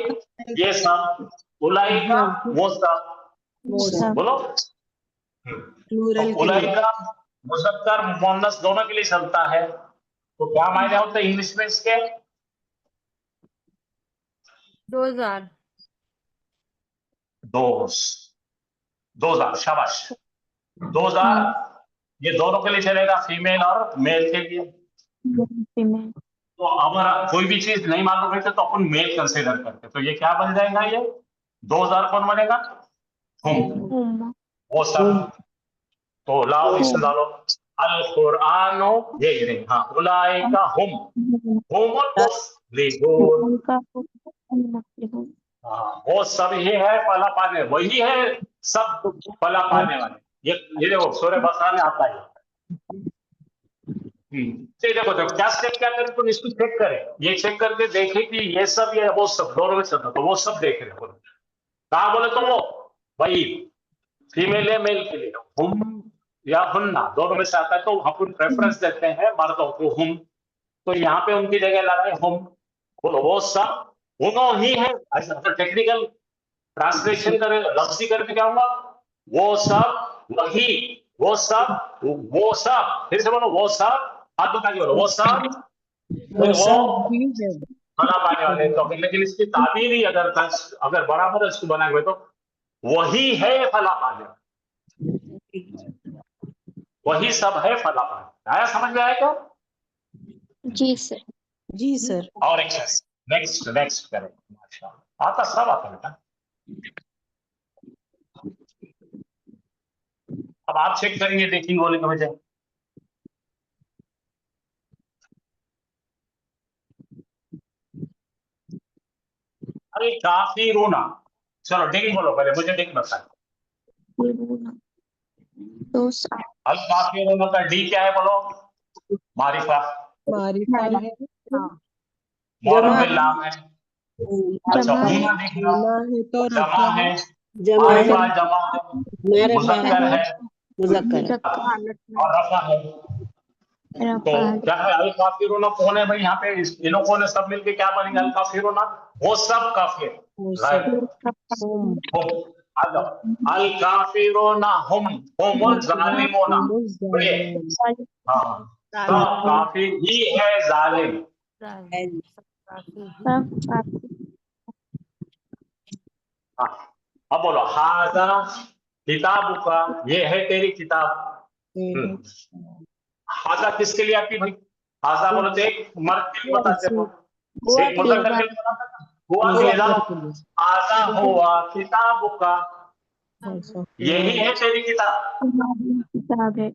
ये सब, उलाई का वो सब, वो सब बोलो। प्लूरल तो के उलाई लिए। का मुज़क्कर मुअन्नस दोनों के लिए चलता है, तो क्या मायने होते हैं इंग्लिश में इसके? 2000। 2000, शाबाश। 2000 ये दोनों के लिए चलेगा, फीमेल और मेल के लिए। फीमेल। तो अगर कोई भी चीज नहीं मालूम रहती तो अपन मेल कंसीडर करते, तो ये क्या बन जाएगा? ये 2000 कौन बनेगा? हम, वो सब। तो लाओ इसमें डालो अल कुरानो, ये नहीं, हाँ उलाइका हुमुल मुफ्लिहून। हाँ, वो सब ही है फला पाने, वही है सब फला पाने वाले। ये देखो सूरह बकरा में आता है। तो देखो क्या स्टेप क्या करें, तुम इसको चेक करें, ये चेक करके देखें कि ये सब ये वो सब दोनों में चलता, तो वो सब देख रहे हो कहा बोले तो वो वही फीमेल है मेल के लिए हम या हुन्ना दोनों में से आता है, तो अपन प्रेफरेंस देते हैं मर्दों को हम, तो यहाँ पे उनकी जगह लगाए हम। बोलो वो सब उन्हों ही है। ऐसा टेक्निकल ट्रांसलेशन करे, लफ्जी करके क्या होगा? वो सब वही, वो सब, वो सब, फिर से बोलो वो सब, हाथ बता के बोलो वो सब, फिर वो भी है। फला पाने वाले। तो लेकिन इसकी ताबीर ही अगर बराबर इसको बनाए हुए तो वही है फला पाने, वही सब है फला पाने। आया समझ में? आया क्या? जी सर। जी सर। और एक नेक्स्ट नेक्स्ट करें। माशाल्लाह, आता सब आता बेटा। अब आप चेक करेंगे, देखेंगे बोले की वजह। अरे काफिरूना, चलो डिग बोलो पहले, मुझे डिग बताए। अल काफिरूना का डी क्या है बोलो? मारिफा, मारिफा है। मौरब में लाम है। अच्छा जमा है। हुना दिख रहा, होना है तो जमा रफा है, है। जमा है, मारिफा जमा है, मुज़क्कर है मुज़क्कर है। और रफा है। तो क्या है अल काफिरूना कौन है भाई? यहाँ पे इन लोगों ने सब मिलके क्या बनेंगे? अल काफिरूना वो सब काफिर। वो राइट, सब हम आ जाओ। अल काफिरूना हुमुल ज़ालिमूना। बढ़िया। हाँ, सब काफिर ही है जालिम। हाँ, अब बोलो हाजा किताबु का, ये है तेरी किताब। हाजा किसके लिए आती भाई? हाजा बोलो तो एक मर्द के लिए बताते हो, एक मुज़क्कर के लिए बताते हो, हुआ के लिए ना। हाजा हुआ किताबु का, यही है तेरी किताब। किताब है।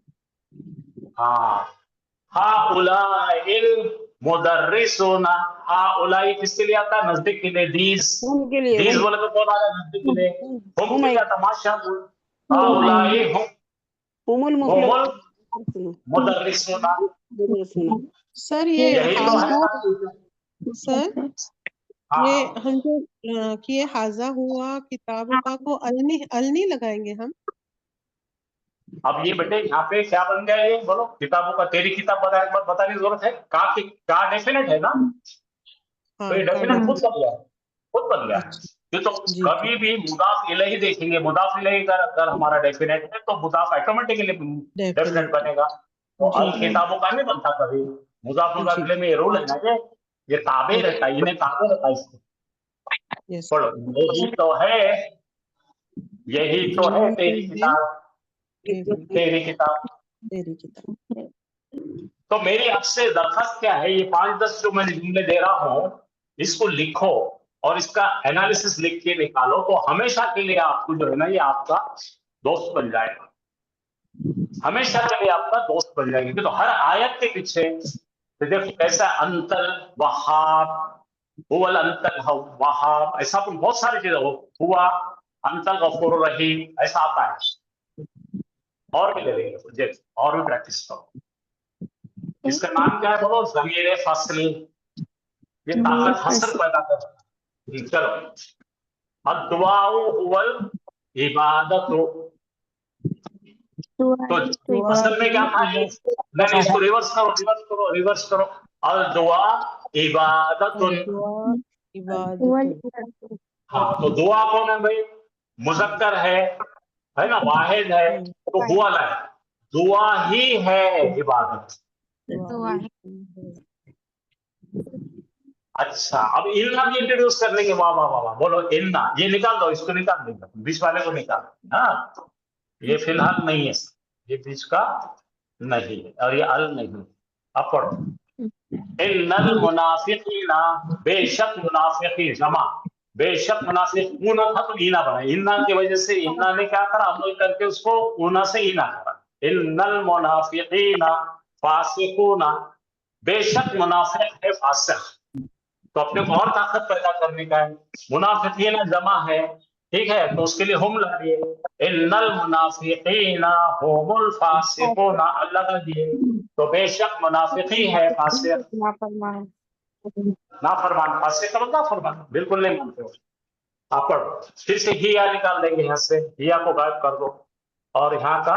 हाँ, हा उलाइल मुदर्रिसूना, हा उलाई किसके लिए आता है? नजदीक के लिए। दीज, हम के लिए दीज हम बोले तो कौन आ रहा है नजदीक के लिए? हम के लिए आता। माशाअल्लाह, हा उलाई हुमुल हुमुल मुफ्लिहून। मुदर्रिसूना, सुनो सर ये यही तो है। हाजा, सर ये हाँ, हम जो कि ये हाजा हुआ किताबों का को अलनी लगाएंगे हम। अब ये बेटे यहाँ पे क्या बन गया? ये बोलो किताबों का, तेरी किताब बताने की जरूरत है? का डेफिनेट है ना, तो हाँ ये डेफिनेट खुद बन गया, खुद बन गया। ये तो जी कभी भी मुदाफ इलैहि देखेंगे, मुदाफ इलैहि अगर हमारा डेफिनेट है तो मुदाफ ऑटोमेटिकली डेफिनेट डेफिनेट बनेगा। तो जी अल किताबों का नहीं बनता कभी। मुदाफ इलैहि में ये रूल है ना कि ये ताबे रहता है, इन्हें ताबे रहता है इसको। यस पढ़ो, यही तो है, यही तो है तेरी किताब, तेरी किताब। तेरी किताब। तो मेरी आपसे दरखास्त क्या है? ये 5-10 जो मैं जुमले दे रहा हूं, इसको लिखो और इसका एनालिसिस लिख के निकालो, तो हमेशा के लिए आपको जो है ना ये आपका दोस्त बन जाएगा, हमेशा के लिए आपका दोस्त बन जाएगा। तो हर आयत के पीछे तो देखो कैसा अंतल वहाब, हुवल अंतल वहाब, ऐसा अपन बहुत सारी चीजें हुआ अंतल गफूर रहीम, ऐसा आता है। और भी ले लेंगे प्रोजेक्ट, और भी प्रैक्टिस करो। इसका नाम क्या है बोलो? ज़मीर फ़स्ल। ये ताकत हसर पैदा करता है। चलो, अद्दुआउ हुवल इबादतु। तो असल में क्या था ये? नहीं, इसको रिवर्स करो, रिवर्स करो, रिवर्स करो। अल दुआ इबादतुन। दुआ इबादतुन। हाँ, तो दुआ कौन है भाई? मुज़क्कर है ना, वाहिद है, तो हुआ है, दुआ ही है इबादत। अच्छा, अब इन्ना भी इंट्रोड्यूस कर लेंगे। वाह वाह वाह वाह, बोलो इन्ना। ये निकाल दो, इसको निकाल देंगे, बीच वाले को निकाल। हाँ, ये फिलहाल नहीं है, ये बीच का नहीं है, और ये अल नहीं। अब पढ़ो, इन्नल मुनाफिकीना, बेशक मुनाफिकी जमा, बेशक मुनाफिकून था तो ईना बना। इन्ना की वजह से इन्ना ने क्या करा, अमल करके उसको ऊना से ईना करा। इन्नल मुनाफिकीना फासिकूना, बेशक मुनाफिक है फासिक। तो अपने को और ताकत पैदा करने का है। मुनाफिकीना जमा है, ठीक है, तो उसके लिए हम लगे इन्नल मुनाफिकीना हुमुल फासिकूना, अल्लाह का दिए, तो बेशक मुनाफिकी है फासिक, नाफरमान। फासिक का मतलब नाफरमान, बिल्कुल नहीं मानते हो आप। पढ़ो फिर से, हिया निकाल देंगे यहाँ से, हिया को गायब कर दो, और यहाँ का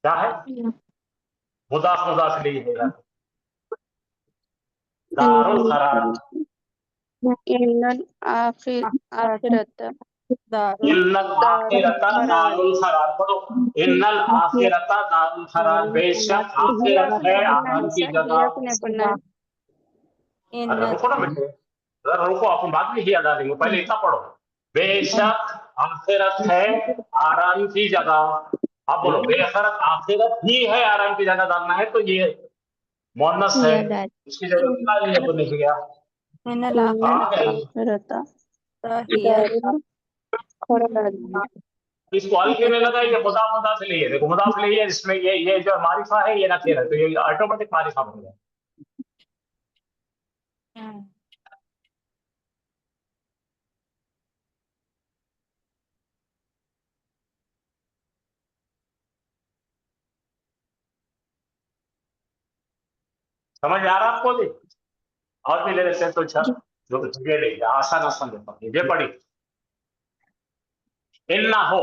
क्या है? मुदाफ मुदाफ इलैहि है। दारुल करार, इन्नल आखिरत इन्नल आखिरता दारुल करार। पढ़ो, इन्नल आखिरता दारुल करार, बेशक आखिरत है आराम की जगह। अरे रुको ना बेटे, जरा रुको, अपन बाद में हिया डालेंगे, पहले इतना पढ़ो। बेशक आखिरत है आराम की जगह। अब बोलो, बेशक आखिरत ही है आराम की जगह डालना है, तो ये मोनस है, उसकी जगह निकाल लिया, बन गया। इसको अल के में लगा, ये मुदाफ मुदाफ इलैहि है। देखो मुदाफ इलैहि है, इसमें ये जो मारिफा है ये नकीर है, तो ये ऑटोमेटिक मारिफा बन गया। समझ आ रहा आपको जी? और भी ले लेते हैं तो अच्छा, जो ये ले आसान आसान देता हूँ, ये पढ़ी इन्ना हो।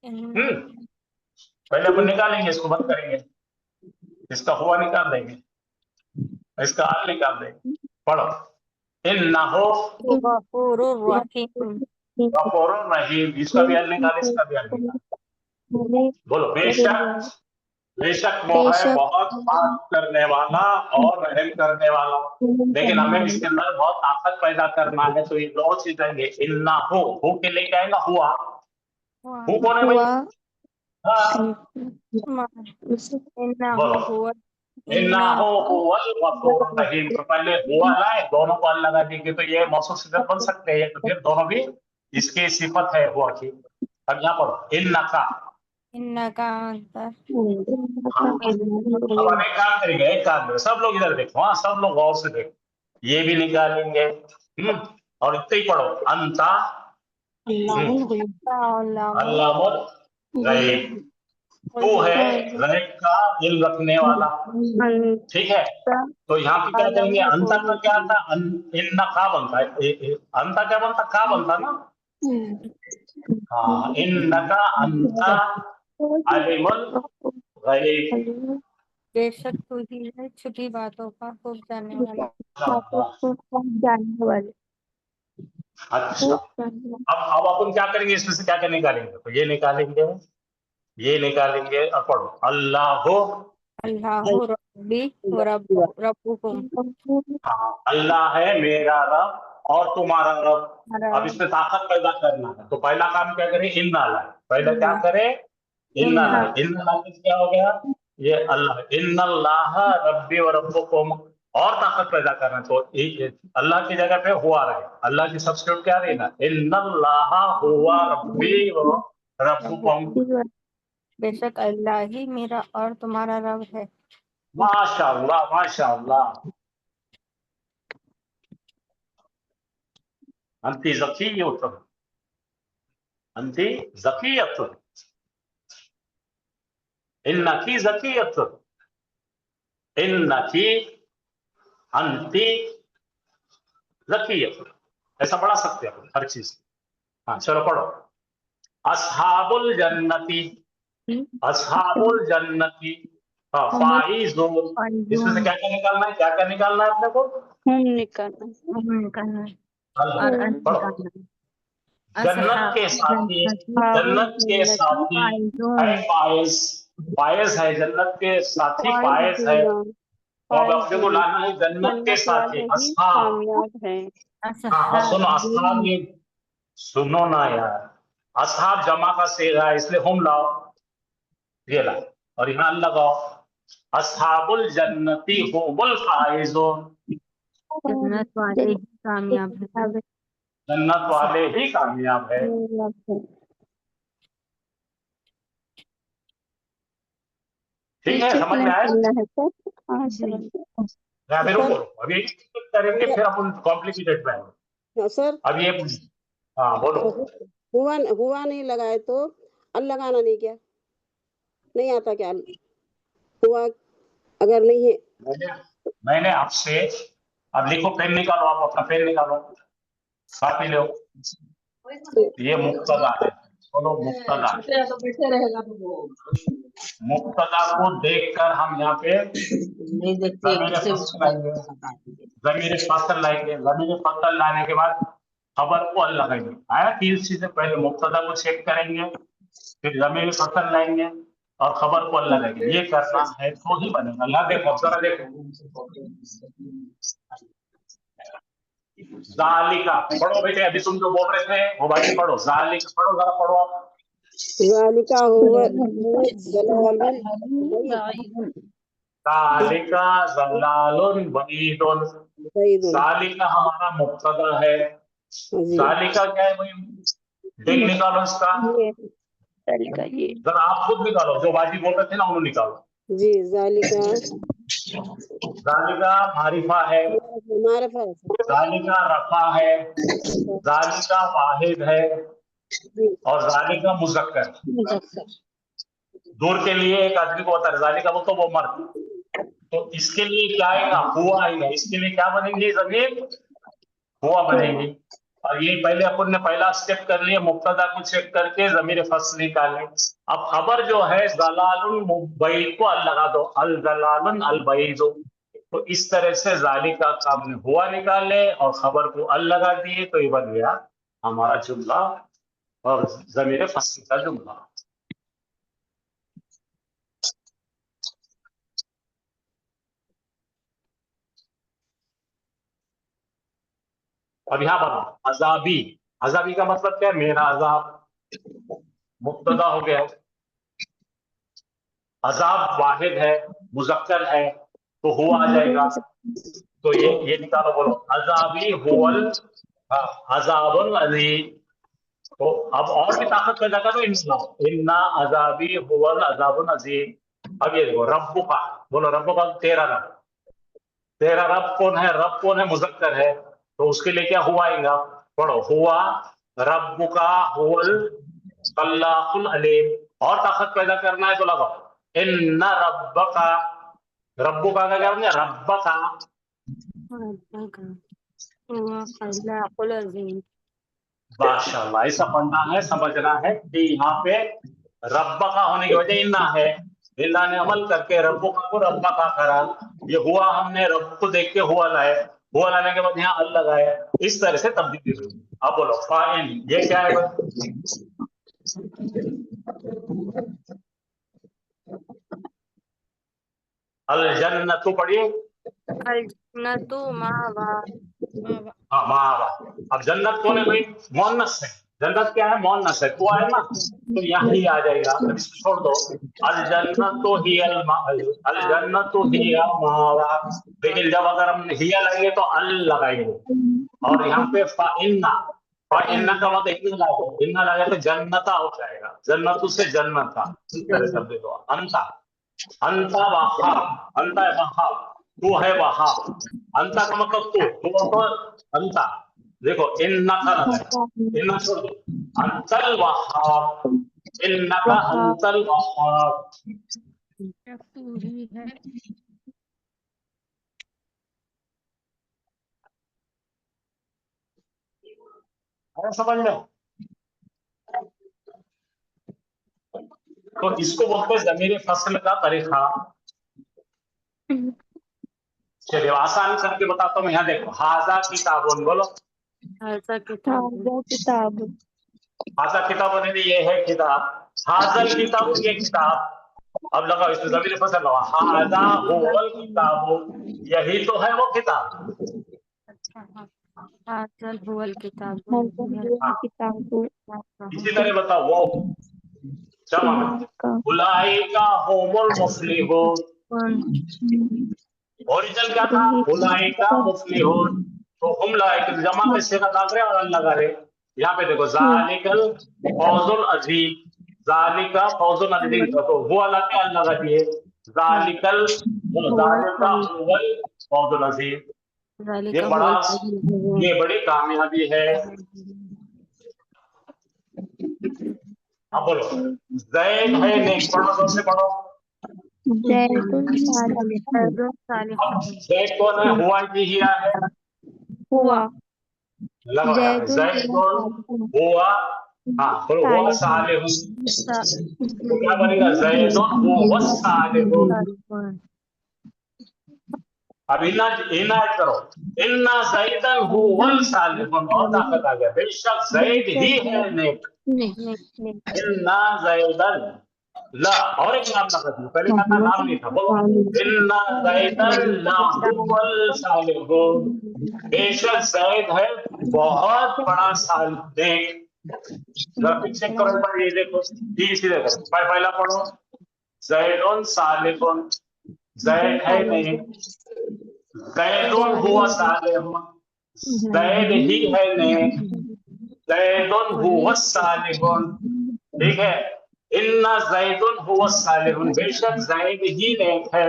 पहले अपन निकालेंगे, इसको बंद करेंगे, इसका हुआ निकाल देंगे, इसका आल निकाल देंगे। पढ़ो, इन्ना हो गफूरुर रहीम। गफूरुर रहीम, इसका भी आल निकाल, इसका भी आल निकाल। बोलो, बेशक, बेशक वो है बहुत माफ करने वाला और रहम करने वाला। लेकिन हमें इसके अंदर बहुत ताकत पैदा करना है, तो ये दो चीजें हैं। इन्ना हो के लेके आएगा हुआ। हु कौन है भाई? हाँ, बोलो, इन्ना हो हुवल गफूरुर रहीम। तो पहले हुआ लाए, दोनों को अल लगा देंगे, तो ये मौसूफ सिफत बन सकते हैं, तो फिर दोनों भी इसकी सिफत है हुआ की। अब यहाँ पढ़ो, इन्ना का। इन्नका अंता अब एक काम करेंगे, एक काम करें, सब लोग इधर देखो, हाँ सब लोग गौर से देखो, ये भी निकालेंगे। और इतने ही पढ़ो, अंता अल्लामुल गैब, तू है गैब का इल्म रखने वाला, ठीक है। तो यहाँ पे क्या करेंगे, अंता का क्या था? इन्ना का बनता है, अंता क्या बनता? का बनता ना। हाँ, इन्नका अंता अलिमुल गैब। बेशक तू ही है छुपी बातों का खूब जानने वाला। अच्छा, अब अपन क्या करेंगे, इसमें से क्या क्या निकालेंगे? तो ये निकालेंगे, ये निकालेंगे, और पढ़ो, अल्लाह हो। अल्लाहु रब्बी व रब्बुकुम। हाँ, अल्लाह है मेरा रब और तुम्हारा रब। अब इसमें ताकत पैदा करना है, तो पहला काम क्या करें, इन्ना लाए। पहले क्या करें, इन्ना लाए। इन्ना लाए क्या हो गया, ये अल्लाह, इन्नल्लाह रब्बी व रब्बुकुम, और ताकत पैदा करना। तो अल्लाह की जगह पे हुआ रहे, अल्लाह की सब्स्टिट्यूट क्या रहेगा, इन्नल्लाह हुवा रब्बी व रब्बुकुम। बेशक अल्लाह ही मेरा और तुम्हारा रब है। माशाअल्लाह माशाअल्लाह, अंती ज़किय्यतुन, अंती ज़किय्यतुन। इन्नकी ज़कियत, इन्नकी अंती ज़कियत, ऐसा पढ़ा सकते हैं हर चीज। हाँ चलो पढ़ो। अस्हाबुल जन्नती, अस्हाबुल जन्नती फाइज़ून, इसमें से क्या क्या निकालना है, क्या क्या निकालना है अपने को? हम निकालना है। अल्लाह पढ़ो। जन्नत के साथी, जन्नत के साथी है फाइज, फाइज है जन्नत के साथी, फाइज है। तो अब अपने को लाना है जन्नत के साथी अस्हाब। कामयाब है। हाँ सुनो, अस्हाब ये सुनो ना यार, अस्हाब जमा का सेगा है, इसलिए हम लाओ, ये लाओ और यहाँ लगाओ। अस्हाबुल जन्नती हुमुल फाइज़ून, जन्नत वाले ही कामयाब है। जन्नत वाले ही कामयाब है। ठीक है, समझ में आया? अभी रुको, अभी करेंगे फिर अपन कॉम्प्लिकेटेड में। सर अब ये हाँ बोलो। हुआ नहीं लगाए तो अल लगाना नहीं, क्या नहीं आता क्या? हुआ अगर नहीं है, मैंने आपसे, अब लिखो, पेन निकालो, आप अपना पेन निकालो, कॉपी लो। ये मुक्तदा है, बोलो मुक्तदा। मुक्तदा को देखकर हम यहाँ पे नहीं देखते ज़मीर फ़सल लाएंगे, ज़मीर फ़सल लाने के बाद खबर को अल लगाएंगे। आया 3 चीजें, पहले मुक्तदा को चेक करेंगे, फिर ज़मीर फ़सल लाएंगे और खबर को अल लगाएंगे। ये करना है तो ही बनेगा। अल्लाह देखो, जरा देखो, ज़ालिका पढ़ो बेटे, अभी तुम जो बोल रहे थे वो भाई पढ़ो, ज़ालिका पढ़ो, जरा पढ़ो आप। ज़ालिका हुवा ज़ालिका ज़लालुन बईदुन, ज़ालिका हमारा मुब्तदा है। ज़ालिका क्या है भाई, देख निकालो इसका, जरा आप खुद निकालो, जो बाजी बोल रहे थे ना उन्होंने निकालो जी। ज़ालिका, ज़ालिका मारिफा है, ज़ालिका रफा है, ज़ालिका वाहिद है और ज़ालिका मुज़क्कर। दूर के लिए एक आदमी को होता है ज़ालिका, वो तो वो मर्द, तो इसके लिए क्या आएगा, हुआ आएगा। इसके लिए क्या बनेंगी, ज़मीर हुआ बनेगी। और ये पहले अपन ने पहला स्टेप कर लिया, मुब्तदा को चेक करके ज़मीर फ़स्ल निकालने। अब खबर जो है ज़लालुन बैद को अल लगा दो, अल ज़लालुन अल बैदु। तो इस तरह से ज़ालिका का हमने हुआ निकाले और खबर को अल लगा दिए, तो ये बन गया हमारा जुमला और ज़मीर फ़स्ल का जुमला। अब यहाँ बनो अज़ाबी, अज़ाबी का मतलब क्या है, मेरा अज़ाब, मुब्तदा हो गया। अज़ाब वाहिद है, मुज़क्कर है, तो हुआ आ जाएगा। तो ये निकालो, बोलो अज़ाबी हुवल अज़ाबुल अज़ीम। तो अब और भी ताकत पैदा करो, इन्ना अज़ाबी हुवल अज़ाबुल अज़ीम। अब ये देखो रब्बुका, बोलो रब्बुका, तेरा रब, तेरा रब कौन है, रब कौन है, मुज़क्कर है, तो उसके लिए क्या हुआ आएगा, पढ़ो हुआ रब्बुका हुवल खल्लाकुल अलीम। और ताकत पैदा करना है तो लगाओ इन्ना रब्बका, रब्बुका का क्या बन गया, रब्बका। माशाल्लाह, ऐसा पढ़ना है, समझना है कि यहाँ पे रब्बका होने की वजह इन्ना है, इल्ला ने अमल करके रब्बुका को रब्बका करा। ये हुआ हमने रब को देख के हुआ लाए, हुआ लाने के बाद यहाँ अल लगाए, इस तरह से तब्दीली हुई। अब बोलो फाइल, ये क्या है भाई, अल जन्नतु पढ़िए, अल जन्नतु मावा, हाँ मावा। अब जन्नत कौन है भाई, मोहन्नस है, जन्नत क्या है, मोहन्नस है, तो है ना, तो यहाँ ही आ जाएगा। अब इसको छोड़ दो, अल जन्नतु हियल अल जन्नतु हिया मावा। लेकिन जब अगर हम हिया लगेंगे तो अल लगाएंगे, और यहाँ पे फाइन्ना, फाइन्ना का मतलब इन्ना लगे तो जन्नता हो जाएगा, जन्नतु से जन्नता, इस तरह से दे दो। अंता, अंता वहाब, अंता है वहाब, तू है वहाब। अंता का मतलब तू अंता। देखो इन्ना का लगा, इन्ना छोड़ दो, अंतल वहाब, इन्ना का अंतल वहाब। टू ही है। समझ में? तो इसको बोलते हैं ज़मीर फसल का तरीका। चलिए आसान करके बताता हूँ। यहाँ देखो, हाजा किताबुन, बोलो हाजा किताब, किताब, हाजा किताबुन यानी ये है किताब, हाजल किताब ये किताब। अब लगाओ इसमें ज़मीर फसल लगाओ, हाजा हुवल किताबु, यही तो है वो किताब। हाजल हुवल किताब, किताब, इसी तरह बताओ वो जमा में, उलाइका हुमुल मुफ्लिहून, ओरिजिनल क्या था? उलाइका मुफ्लिहून, तो हम लाइक जमा में से लगा रहे और लगा रहे। यहाँ पे देखो ज़ालिकल फौजुल अज़ीम, ज़ालिका फौजुल अज़ीम, तो वो अलग के अलग लगा दिए, ज़ालिकल ज़ालिका हुवल फौजुल अज़ीम। ये बड़ी कामयाबी है। अब बोलो ज़ैद है नेक, पढ़ो सबसे पढ़ो। अब ज़ैद कौन है? हुआ की हिया है, हुआ, लगा ज़ैद कौन? हुआ, हाँ बोलो हुआ सालिहुन, तो क्या बनेगा? ज़ैदुन हुवा सालिहुन। अब इना ऐड करो, इन्ना ज़ैदन हुवल सालिहुन, और ताकत आ गया, बेशक ज़ैद ही है नेक, इन्ना ज़ैदन ला, और एक नाम लगा दिया, पहले का नाम नहीं था, बोलो इन्ना ज़ैदन ला हुवल सालिहुन, बेशक ज़ैद है बहुत बड़ा साल नेक। पीछे करो पर ये देखो, सीधे करो, पहला पढ़ो ज़ैदुन सालिहुन, ज़ैद है नेक, ज़ैदुन हुवा सालिहुन, ज़ैद ही है नेक, ज़ैदुन हुवा सालिहुन, ठीक है। इन्ना ज़ैदुन हुवा सालिहुन, बेशक ज़ैद ही नेक है,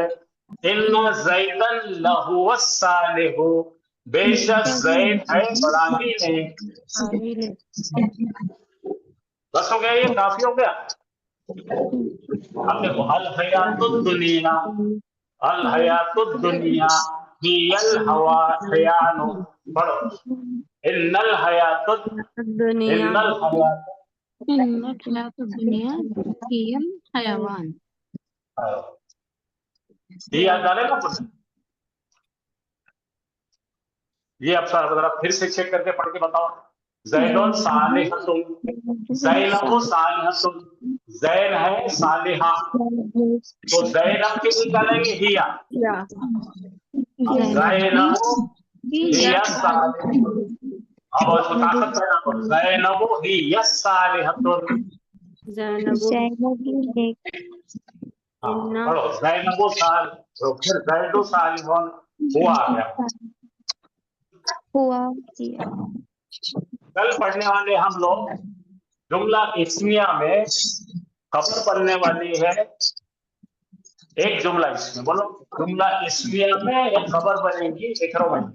इन्ना ज़ैदन लहुवा सालिहु, बेशक ज़ैद है बड़ा ही नेक। बस हो गया, ये काफी हो गया। अब देखो अल हयातुद दुनिया, अल हयातुद दुनिया हियल हवा हयानो, पढ़ो इन्नल हयातुद, इन्नल दुनिया हियल हयावान, ये याद आ रहा है ना कुछ? ये अब जरा फिर से चेक करके पढ़ के बताओ। ज़ैदुन सालिहतुन, ज़ैनबु सालिहतुन, ज़ैन है सालिहा, तो ज़ैनब के निकालेंगे हिया, ज़ैनबु हिया सालिहतुन। अब उसको ताकत पैदा करो, ज़ैनबु हिया सालिहतुन, पढ़ो ज़ैनबु साल, तो फिर ज़ैदु सालिहुन, हुआ आ गया। कल पढ़ने वाले हम लोग जुमला इस्मिया में खबर बनने वाली है, एक जुमला इसमें, बोलो जुमला इस्मिया में एक खबर बनेगी, एक रोमन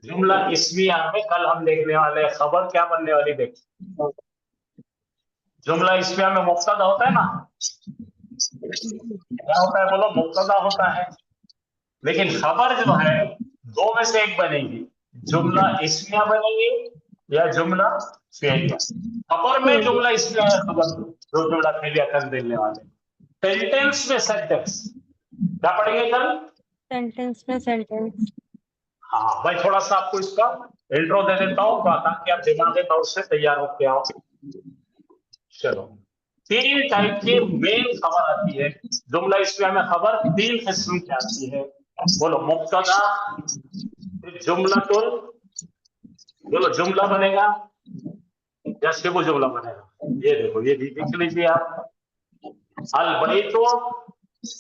जुमला इस्मिया में कल हम देखने वाले हैं खबर क्या बनने वाली। देखो जुमला इस्मिया में मुब्तदा होता है ना, क्या होता है बोलो? मुब्तदा होता है, लेकिन खबर जो है दो में से एक बनेगी, जुमला इस्मिया बनेगी या जुमला फेलिया। खबर में जुमला इस्मिया है, खबर जो जुमला फेलिया कर देने वाले। सेंटेंस में सेंटेंस क्या पढ़ेंगे कल? सेंटेंस में सेंटेंस। हाँ भाई, थोड़ा सा आपको इसका इंट्रो दे देता हूँ ताकि आप दिमागी तौर से तैयार होके आओ। चलो, तीन टाइप की मेन खबर आती है जुमला इस्मिया में। खबर तीन किस्म की आती है, बोलो मुब्तदा, जुमलतुल, बोलो जुमला बनेगा या शिबु जुमला बनेगा। ये देखो, ये भी देख लीजिए आप। अल बैतु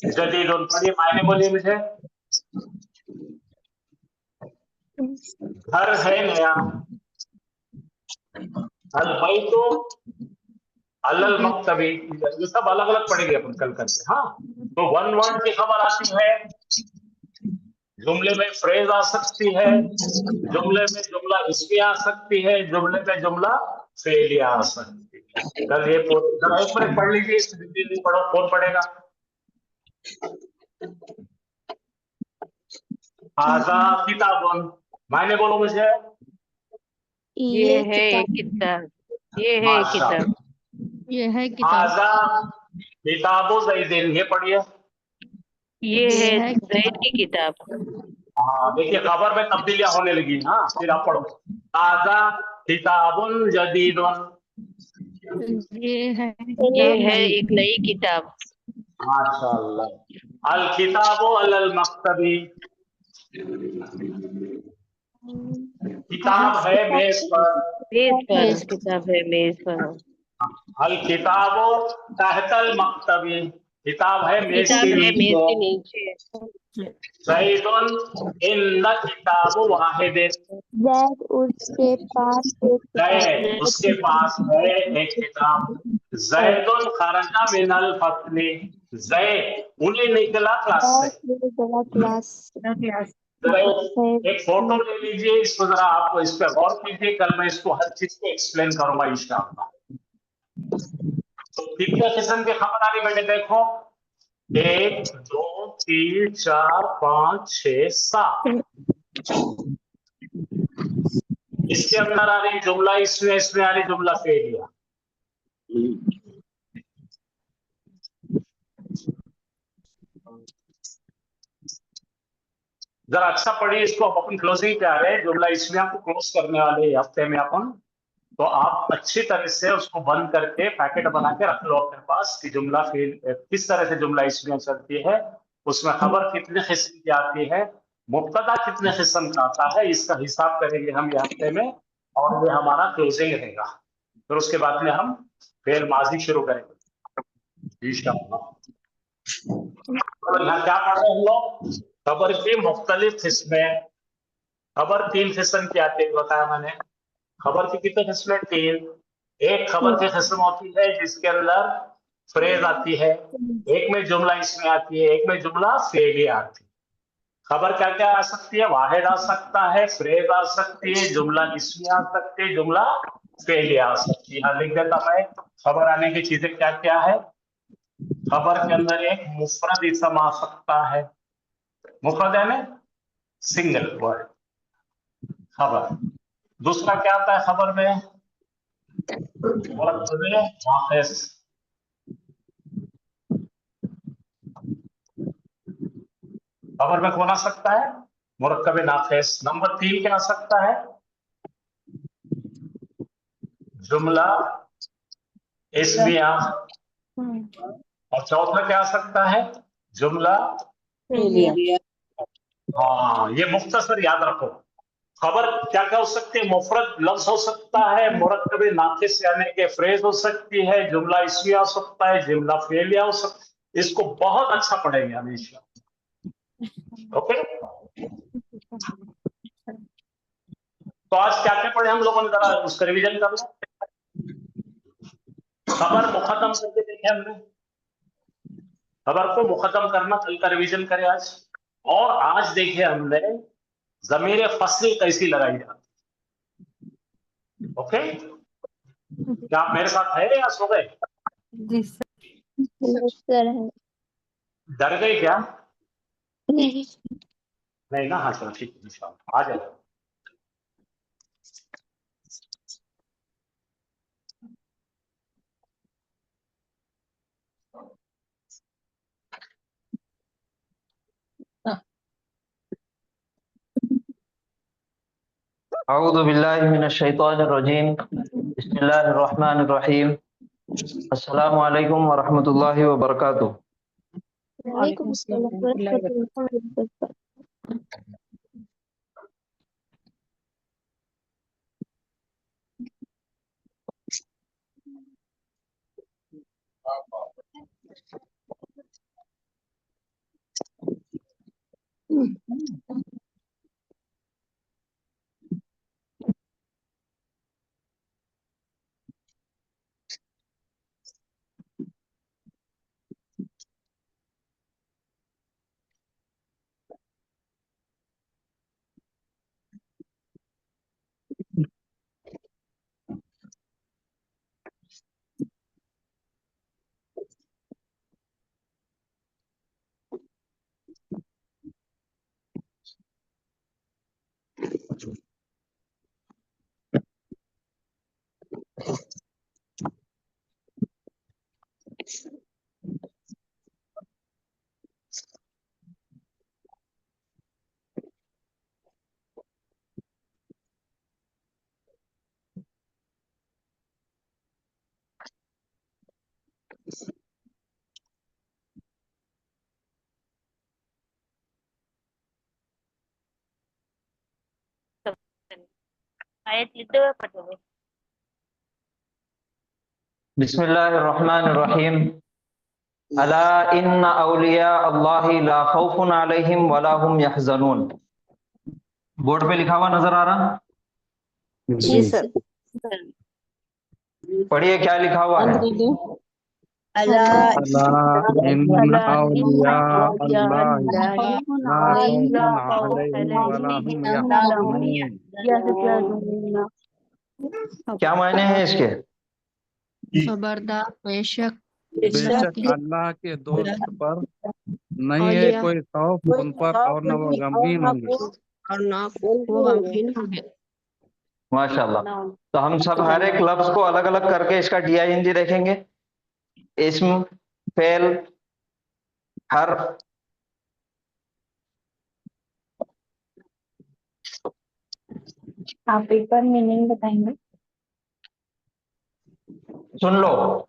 जदीदुन, पढ़िए मायने बोलिए मुझे। घर है नया, अल बैतु अलल मक्तबी, ये सब अलग अलग पढ़ेंगे अपन कल करके। हाँ, तो वन वर्ड की खबर आती है, जुमले में फ्रेज आ सकती है, जुमले में जुमला इस्मिया आ सकती है, जुमले में जुमला फेलिया आ सकती है। कल ये एक मिनट पढ़ लीजिए, पढ़ो, कौन पढ़ेगा? हाजा किताबुन, मायने बोलो मुझे। ये है किताब, ये है माशा, किताब, ये है किताब, हाजा किताबु ज़ैदिन, ये पढ़िए। ये है ज़ैद की किताब। हाँ देखिए खबर में तब्दीलियां होने लगी। हाँ फिर आप पढ़ो, हाजा किताबुन जदीदुन, ये है एक नई किताब। माशाअल्लाह। अल किताबु अलल मक्तबी, किताब है मेज पर। मेज पर, किताब है मेज पर। अल किताबु तहतल मक्तबी, किताब है मेज किताब के है मेज के नीचे। नीचे। ज़ैदुन इन्न किताबु वाहिदिन, ज़ैद उसके पास एक जैद उसके पास है एक किताब। जैदुन खरजा मिनल फस्ली, जैद उन्हें निकला क्लास से। क्लास जरा एक फोटो ले लीजिए, इसको जरा आप इस पे गौर कीजिए, कल मैं इसको हर चीज को एक्सप्लेन करूंगा इंशाअल्लाह। तो कितने किस्म की खबर आ रही बेटे देखो, 1 2 3 4 5 6 7। इसके अंदर आ रही जुमला इसमें आ रही जुमला फेलिया। जरा अच्छा पढ़िए इसको, हम अपन क्लोजिंग पे आ रहे हैं, जुमला इसमें आपको क्लोज करने वाले हफ्ते में अपन। तो आप अच्छी तरह से उसको बंद करके पैकेट बना के रख लो अपने पास कि जुमला किस तरह से जुमला इसमें चलती है, उसमें खबर कितने किस्म की आती है, मुब्तदा कितने किस्म का आता है, इसका हिसाब करेंगे हम ये हफ्ते में, और ये हमारा क्लोजिंग रहेगा। फिर उसके बाद में हम फेल माजी शुरू करेंगे इंशाअल्लाह। तो यहाँ क्या पढ़ रहे हैं हम लोग, खबर की मुख्तलिफ किस्में। खबर 3 किस्म की आती है बताया मैंने। खबर की कितने किस्में? 3। एक खबर की किस्म होती है जिसके अंदर फ्रेज आती है, एक में जुमला इसमें आती है, एक में जुमला फेलिया आती है। खबर क्या क्या आ सकती है? वाहिद आ सकता है, फ्रेज आ सकती है, जुमला इसमें आ सकती है, जुमला फेलिया आ सकती है। यहाँ लिख देता मैं खबर आने की चीजें क्या क्या है। खबर के अंदर एक मुफरद इसम आ सकता है, मुफरद यानी सिंगल वर्ड खबर। दूसरा क्या आता है खबर में? मुरक्कबे नाक़िस, खबर में कौन आ सकता है? मुरक्कबे नाक़िस। नंबर 3 क्या आ सकता है? जुमला इस्मिया। और चौथा क्या आ सकता है? जुमला। फेलिया। हाँ ये मुख्तसर याद रखो। खबर क्या क्या हो सकती है? मुफरद लफ्ज हो सकता है, मुरक्कबे नाक़िस यानी कि फ्रेज हो सकती है, जुमला इस्मिया हो सकता है, जुमला फेलिया हो सकता है। इसको बहुत अच्छा पढ़ेंगे हमेशा। ओके, तो आज क्या क्या पढ़े हम लोगों ने, जरा उसका रिवीजन कर लो। खबर मुकद्दम करके देखे हमने, खबर को मुकद्दम करना, कल का रिवीजन करें आज। और आज देखिए हमने ज़मीर फस्ल कैसी लगाई जाती। ओके, क्या आप मेरे साथ है या सो गए? जी सर है। डर गए क्या? नहीं। नहीं ना, हाँ चलो ठीक है इंशाअल्लाह आ जाए। अऊज़ु बिल्लाहि मिनश शैतानिर रजीम। बिस्मिल्लाहिर रहमानिर रहीम। अस्सलामु अलैकुम व रहमतुल्लाहि व बरकातुहू। वालेकुम अस्सलाम व रहमतुल्लाहि व बरकातुहू। ayat itu apa dulu? बिस्मिल्लाहिर्रहमानिर्रहीम अला इन्ना औलिया अल्लाहि ला खौफुन अलैहिम वला हुम यहज़नून। बोर्ड पे लिखा हुआ नजर आ रहा? जी सर। पढ़िए क्या लिखा हुआ है। अला अला इन्ना औलिया अल्लाह ला खौफुन अलैहिम वला हुम यहज़नून। क्या मायने हैं इसके? खबरदार बेशक बेशक अल्लाह के दोस्त पर नहीं है कोई खौफ उन पर और न वो गमगीन होंगे। और ना वो गमगीन होंगे। माशाल्लाह। तो हम सब हर एक लफ्ज को अलग अलग करके इसका DING देखेंगे। इस्म, फेल, हर्फ, आप एक बार मीनिंग बताएंगे? सुन लो।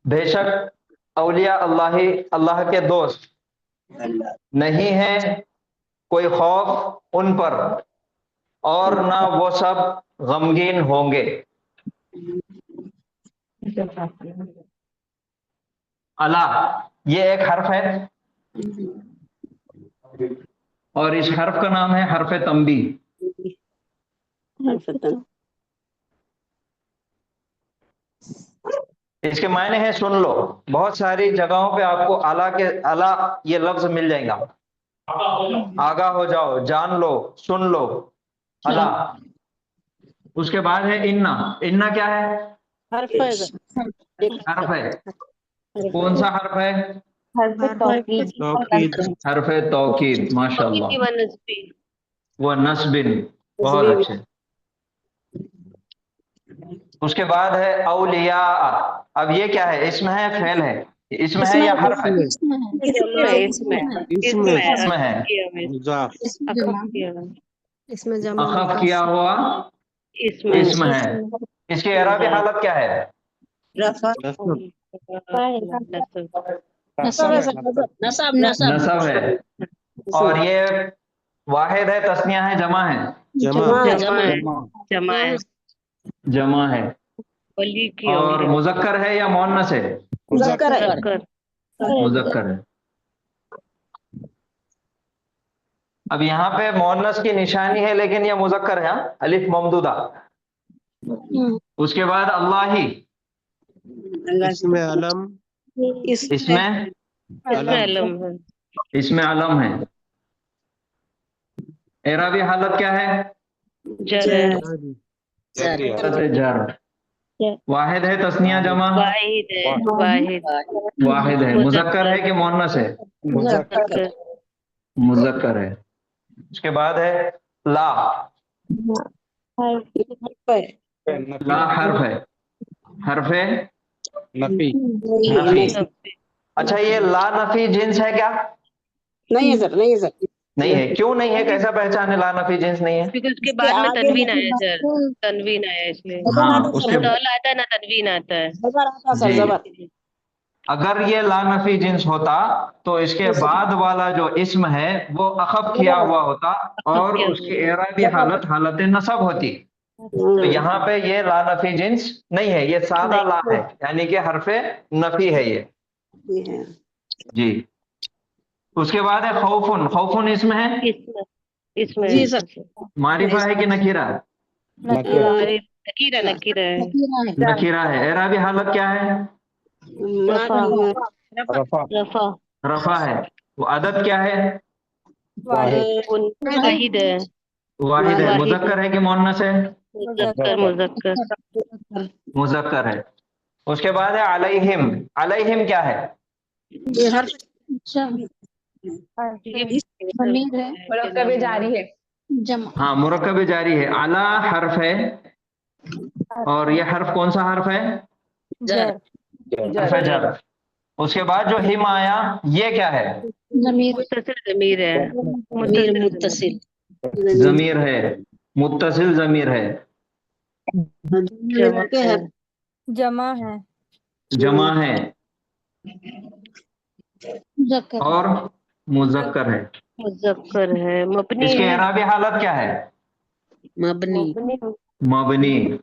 बेशक औलिया अल्लाही, अल्लाह के दोस्त नहीं है कोई खौफ उन पर और ना वो सब गमगीन होंगे। अला ये एक हर्फ है और इस हर्फ का नाम है हर्फ तंबी। इसके मायने हैं सुन लो। बहुत सारी जगहों पे आपको अला के अला ये लफ्ज मिल जाएगा। आगाह हो जाओ, जान लो, सुन लो, अला। उसके बाद है इन्ना। इन्ना क्या है? हर्फ है सर। हर्फ है। कौन सा हर्फ है? हर्फ तौकीद। माशाल्लाह। वो नस्बिन। बहुत अच्छे। उसके बाद है औलिया। अब ये क्या है? इसमें है, फेल है? इसमें है या हर्फ है? इसमें है। इसमें जमा अखफ किया हुआ इसमें है। इसकी एराबी हालत क्या है? नसब है। और ये वाहिद है, तस्निया है, जमा है? जमा है। और मुजक्कर है या मुअन्नस है? मुजक्कर है। अब यहाँ पे मुअन्नस की निशानी है लेकिन ये मुजक्कर है, अलिफ ममदूदा। उसके बाद अल्लाही। इसमें अलम, इसमें अलम है। एराबी हालत क्या है? जर। वाहिद है, तस्निया, जमा? वाहिद है। मुजक्कर है कि मुअन्नस है? मुजक्कर है। उसके बाद है ला। ला हर्फ है। हर्फ है नफी। नफी। अच्छा, ये ला नफी जिन्स है क्या? नहीं है सर, नहीं है सर। नहीं है। क्यों नहीं है? कैसा पहचाने ला नफी जिन्स नहीं है? क्योंकि उसके बाद में तनवीन आया सर, तनवीन आया इसलिए। हाँ, उसके तौल आता है ना तनवीन आता है। जी। अगर ये ला नफी जिन्स होता तो इसके बाद वाला जो इस्म है वो अखफ किया हुआ होता और उसकी एराबी हालत हालत नसब होती। तो यहाँ पे ये ला नफी जिन्स नहीं है, ये सादा ला है, यानी कि हरफे नफी है ये। जी। उसके बाद है खौफुन। खौफुन इसमें है? इसमें जी सर। मारिफा है कि नकीरा? नकीरा नकीरा है। एराबी हालत क्या है? रफा है। वो अदद क्या है? वाहिद है। वाहिद है। मुजक्कर है कि मुअन्नस है? मुजक्कर है। उसके बाद है अलैहिम। अलैहिम क्या है? मुरक्कब जारी है। हाँ, मुरक्कब जारी है। अला हर्फ है और ये हर्फ कौन सा हर्फ है? हर्फ जर। उसके बाद जो हिम आया ये क्या है? जमीर है। मुत्तसिल जमीर है। मुत्तसिल जमीर है। जमा है। जमा है और मुजक्कर है। मुजक्कर है। मबनी इसकी है। एराबी हालत क्या है? मबनी मबनी,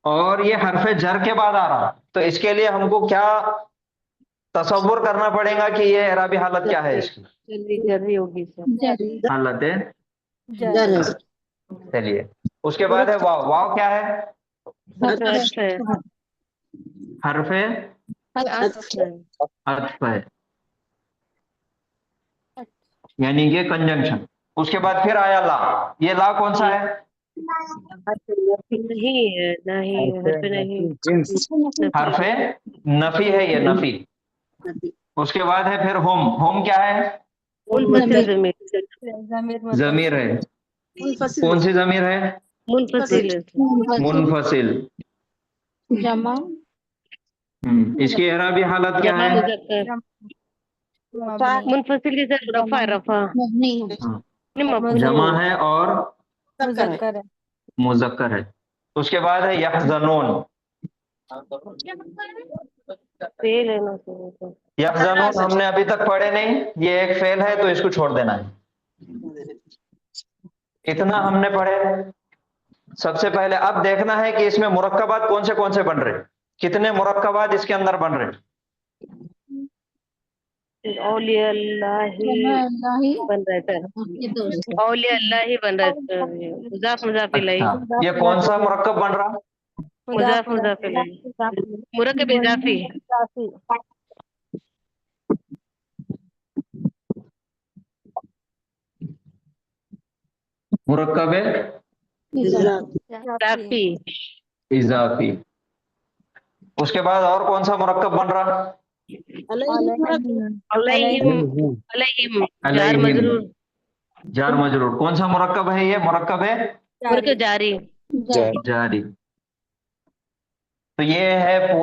और ये हरफ जर के बाद आ रहा, तो इसके लिए हमको क्या तसव्वुर करना पड़ेगा कि ये एराबी हालत क्या है इसकी? जर्री होगी सर। हालत है जर चलिए, उसके बाद है वाव। वाव क्या है? अत्फ है। हरफ अत्फ है, यानी ये कंजंक्शन। उसके बाद फिर आया ला। ये ला कौन सा है? नहीं है, नहीं हर्फ नहीं। हरफ नफी है, ये नफी। उसके बाद है फिर होम। होम क्या है? मुनफसिल ज़मीर। जमीर है। कौन सी जमीर है? मुनफसिल है। मुनफसिल। जमा इसकी एराबी हालत क्या जमा है? मुज़क्कर। मुनफसिल की सर रफा है, रफा। हाँ, नहीं, मबनी जमा है और मुज़क्कर है। मुज़क्कर है। उसके बाद है यहज़नून। फेल है ना सर। यहज़नून हमने अभी तक पढ़े नहीं, ये एक फेल है, तो इसको छोड़ देना है। इतना हमने पढ़े। सबसे पहले अब देखना है कि इसमें मुरक्कबात कौन से बन रहे, कितने मुरक्कबात इसके अंदर बन रहे। औलिया अल्लाह ही बन रहा है सर। औलिया अल्लाह ही बन रहा है सर। मुज़ाफ मुज़ाफ इलैहि। अच्छा, ये कौन सा मुरक्कब बन रहा? मुज़ाफ मुज़ाफ इलैहि। मुरक्कब इज़ाफी। मुरक्कब इज़ाफी। इजाफी। उसके बाद और कौन सा मुरक्कब बन रहा? अलैहिम। अलैहिम। जार अलैहिम। मजरूर। जार मजरूर। कौन सा मुरक्कब है? ये मुरक्कब है मुरक्कब जारी। जारी। तो ये है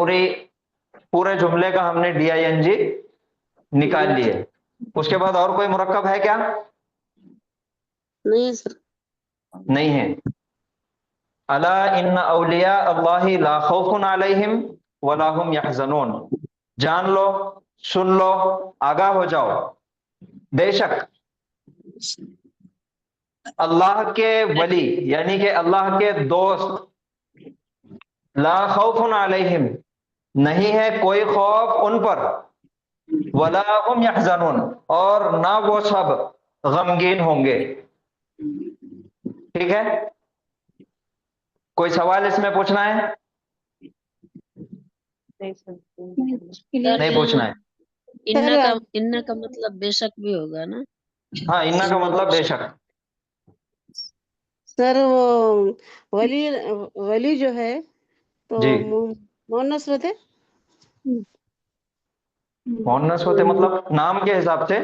पूरे जुमले का हमने DING निकाल लिए। उसके बाद और कोई मुरक्कब है क्या? नहीं सर। नहीं है। अला इन्ना औलिया अल्लाहि ला खौफुन अलैहिम वला हुम यहज़नून। जान लो, सुन लो, आगाह हो जाओ, बेशक अल्लाह के वली यानी कि अल्लाह के दोस्त, ला खौफुन अलैहिम, नहीं है कोई खौफ उन पर, वला हुम यहज़नून, और ना वो सब गमगीन होंगे। ठीक है, कोई सवाल इसमें पूछना है? नहीं पूछना है। इन्ना का मतलब बेशक भी होगा ना? हाँ, इन्ना का मतलब बेशक। सर वो वली जो है तो जी, मोहनस होते। मोहन्नस होते मतलब नाम के हिसाब से?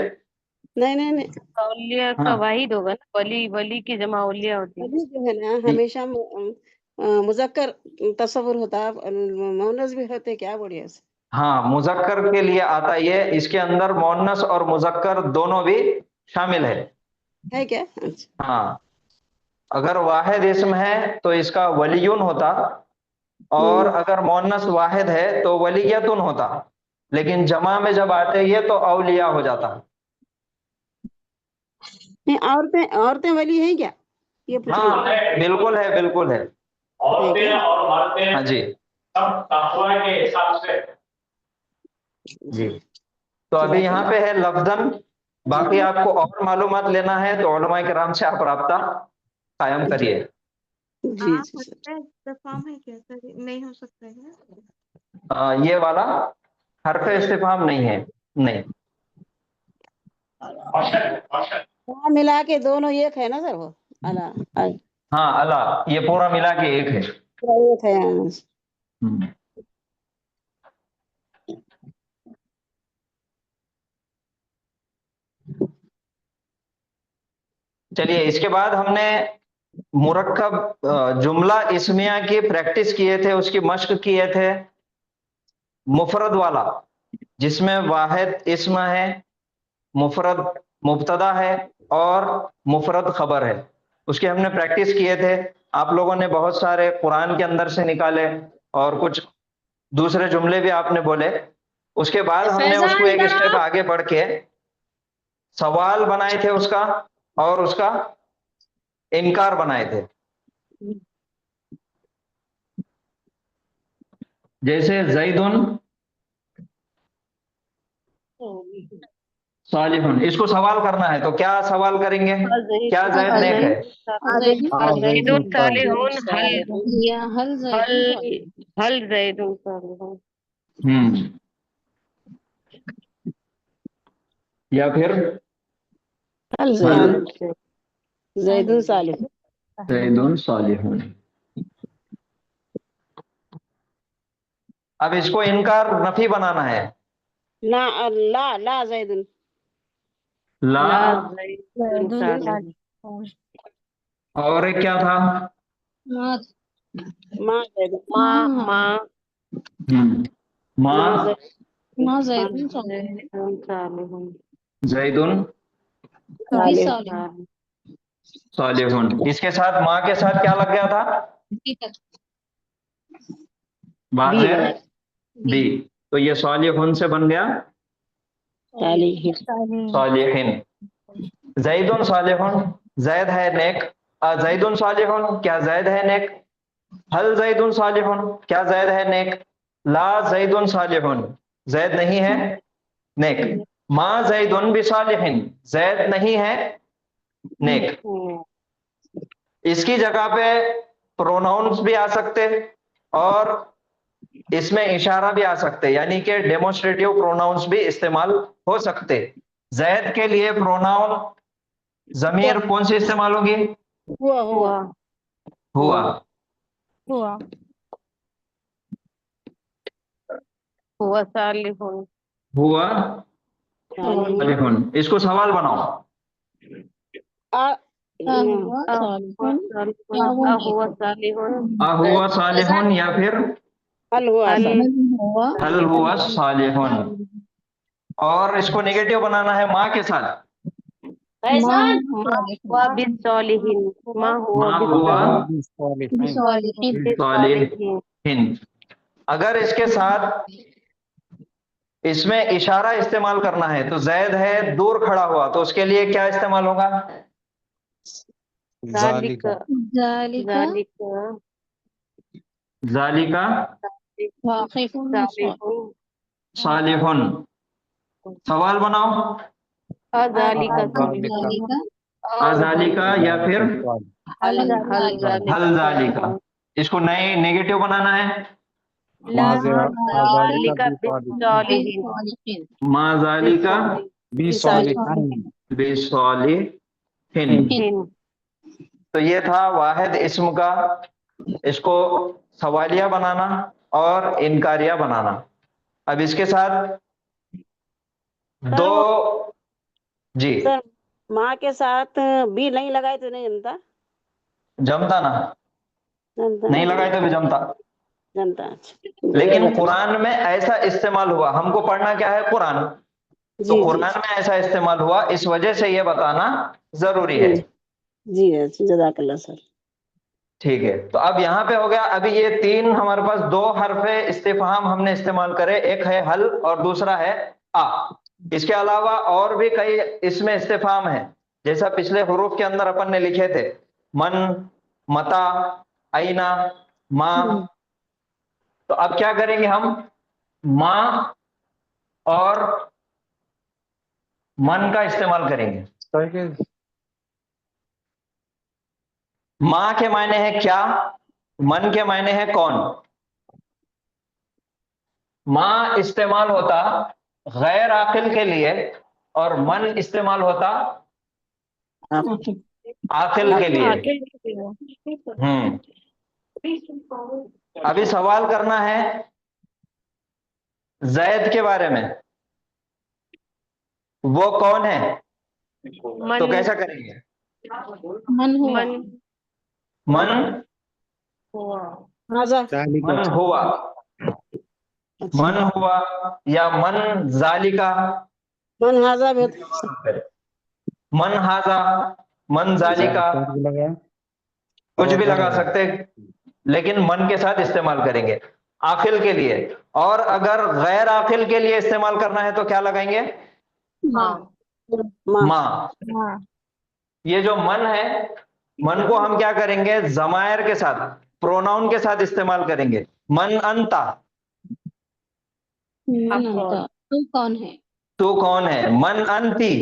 नहीं नहीं नहीं, औलिया का हाँ, वाहिद होगा ना। वली वली की जमा औलिया होती है। वली जो है ना हमेशा मुजक्कर तस्वुर होता है, मोहनस भी होते, क्या बढ़िया से। हाँ, मुजक्कर के लिए आता ये, इसके अंदर मोहन्नस और मुजक्कर दोनों भी शामिल है क्या? अच्छा। हाँ, अगर वाहिद इस्म है तो इसका वलीयुन होता, और अगर मोहन्नस वाहिद है तो वलीयतुन होता, लेकिन जमा में जब आते ये तो औलिया हो जाता। नहीं, औरतें वली हैं क्या? ये पूछ रही हाँ, हूँ। बिल्कुल है, बिल्कुल है। औरतें और मर्दें हाँ जी, सब तक़वा के हिसाब से। जी। तो अभी यहाँ पे है लफ्ज़न। बाकी आपको और मालूमात लेना है तो उलमा किराम से आप राब्ता कायम करिए। जी जी सर। इस्तिफ़ाम है क्या सर? नहीं हो सकता है। ये वाला हरफ इस्तिफाम नहीं है, नहीं। हाँ, मिला के दोनों एक है ना सर? वो अला हाँ, अला ये पूरा मिला के एक है। एक है। हम्म। चलिए, इसके बाद हमने मुरक्कब जुमला इस्मिया की प्रैक्टिस किए थे, उसकी मश्क किए थे। मुफरद वाला जिसमें वाहिद इस्म है, मुफरद मुब्तदा है और मुफरद खबर है, उसके हमने प्रैक्टिस किए थे। आप लोगों ने बहुत सारे कुरान के अंदर से निकाले और कुछ दूसरे जुमले भी आपने बोले। उसके बाद हमने उसको एक स्टेप आगे बढ़ के सवाल बनाए थे उसका, और उसका इनकार बनाए थे। जैसे जैदुन सालिहुन, इसको सवाल करना है तो क्या सवाल करेंगे? क्या जैद नेक है? जैदुन सालिहुन हल जैदुन सालिहुन। या फिर जैदुन सालिह। जैदुन सालिहुन। अब इसको इनकार नफी बनाना है। ला ला ला जैदुन। ला जैदुन सालिहुन। और एक क्या था? माँ जैदुन। माँ जैदुन सालिहुन। जैदुन सालिह। सालिहुन। इसके साथ माँ के साथ क्या लग गया था? बाजेर बी, तो ये सालिहुन से बन गया सालिहिन। जैदुन सालिहुन, जैद है नेक। जैदुन सालिहुन, क्या जैद है नेक? हल जैदुन सालिहुन, क्या जैद है नेक? ला जैदुन सालिहुन, जैद नहीं है नेक। मा जैदुन बिसालिहिन, जैद नहीं है नेक। इसकी जगह पे प्रोनाउंस भी आ सकते और इसमें इशारा भी आ सकते, यानी कि डेमोन्स्ट्रेटिव प्रोनाउंस भी इस्तेमाल हो सकते। जैद के लिए प्रोनाउन जमीर कौन सी इस्तेमाल होगी? हुआ हुआ हुआ। हुआ सालिहुन। हुआ सालिहुन। इसको सवाल बनाओ। हुआ सालिहुन। हुआ सालिहुन या फिर हल हुआ सालिह। हल हुआ सालिहुन। और इसको नेगेटिव बनाना है माँ के साथ। हुआ बिस्सालिहिन। माँ हुआ सालिहिन। अगर इसके साथ इसमें इशारा इस्तेमाल करना है तो जैद है दूर खड़ा हुआ, तो उसके लिए क्या इस्तेमाल होगा? जालिका जालिका सालिहुन। सवाल बनाओ। अजालिका या फिर हल जालिका। इसको नए नेगेटिव बनाना है। मा जालिका बिसालिहिन। तो ये था वाहिद इस्म का, इसको सवालिया बनाना और इनकारिया बनाना। अब इसके साथ दो जी सर माँ के साथ भी नहीं लगाए तो नहीं जनता। जमता ना, नहीं लगाए तो भी जमता। जनता। लेकिन कुरान में ऐसा इस्तेमाल हुआ, हमको पढ़ना क्या है? कुरान। तो कुरान में ऐसा इस्तेमाल हुआ, इस वजह से ये बताना जरूरी है। जी जज़ाकल्लाह सर। ठीक है, तो अब यहाँ पे हो गया। अभी ये तीन हमारे पास दो हरफे इस्तिफहाम हमने इस्तेमाल करे, एक है हल और दूसरा है आ। इसके अलावा और भी कई इसमें इस्तिफहाम है, जैसा पिछले हुरूफ के अंदर अपन ने लिखे थे, मन, मता, आईना, माँ। तो अब क्या करेंगे हम? माँ और मन का इस्तेमाल करेंगे। माँ के मायने है क्या, मन के मायने है कौन। माँ इस्तेमाल होता गैर आकिल के लिए और मन इस्तेमाल होता आकिल के लिए। अभी सवाल करना है जैद के बारे में, वो कौन है? तो कैसा करेंगे? मन हुआ मन हुआ या मन जालिका, मन हाजा भी मन हाजा, मन जालिका, कुछ भी लगा सकते, लेकिन मन के साथ इस्तेमाल करेंगे आखिल के लिए। और अगर गैर आखिल के लिए इस्तेमाल करना है तो क्या लगाएंगे? माँ। ये जो मन है من کو ہم کیا کریں گے؟ ضمائر کے ساتھ، پروناؤن کے ساتھ استعمال کریں گے. من انتا، من انت، تو کون ہے؟ تو کون ہے؟ من انتی،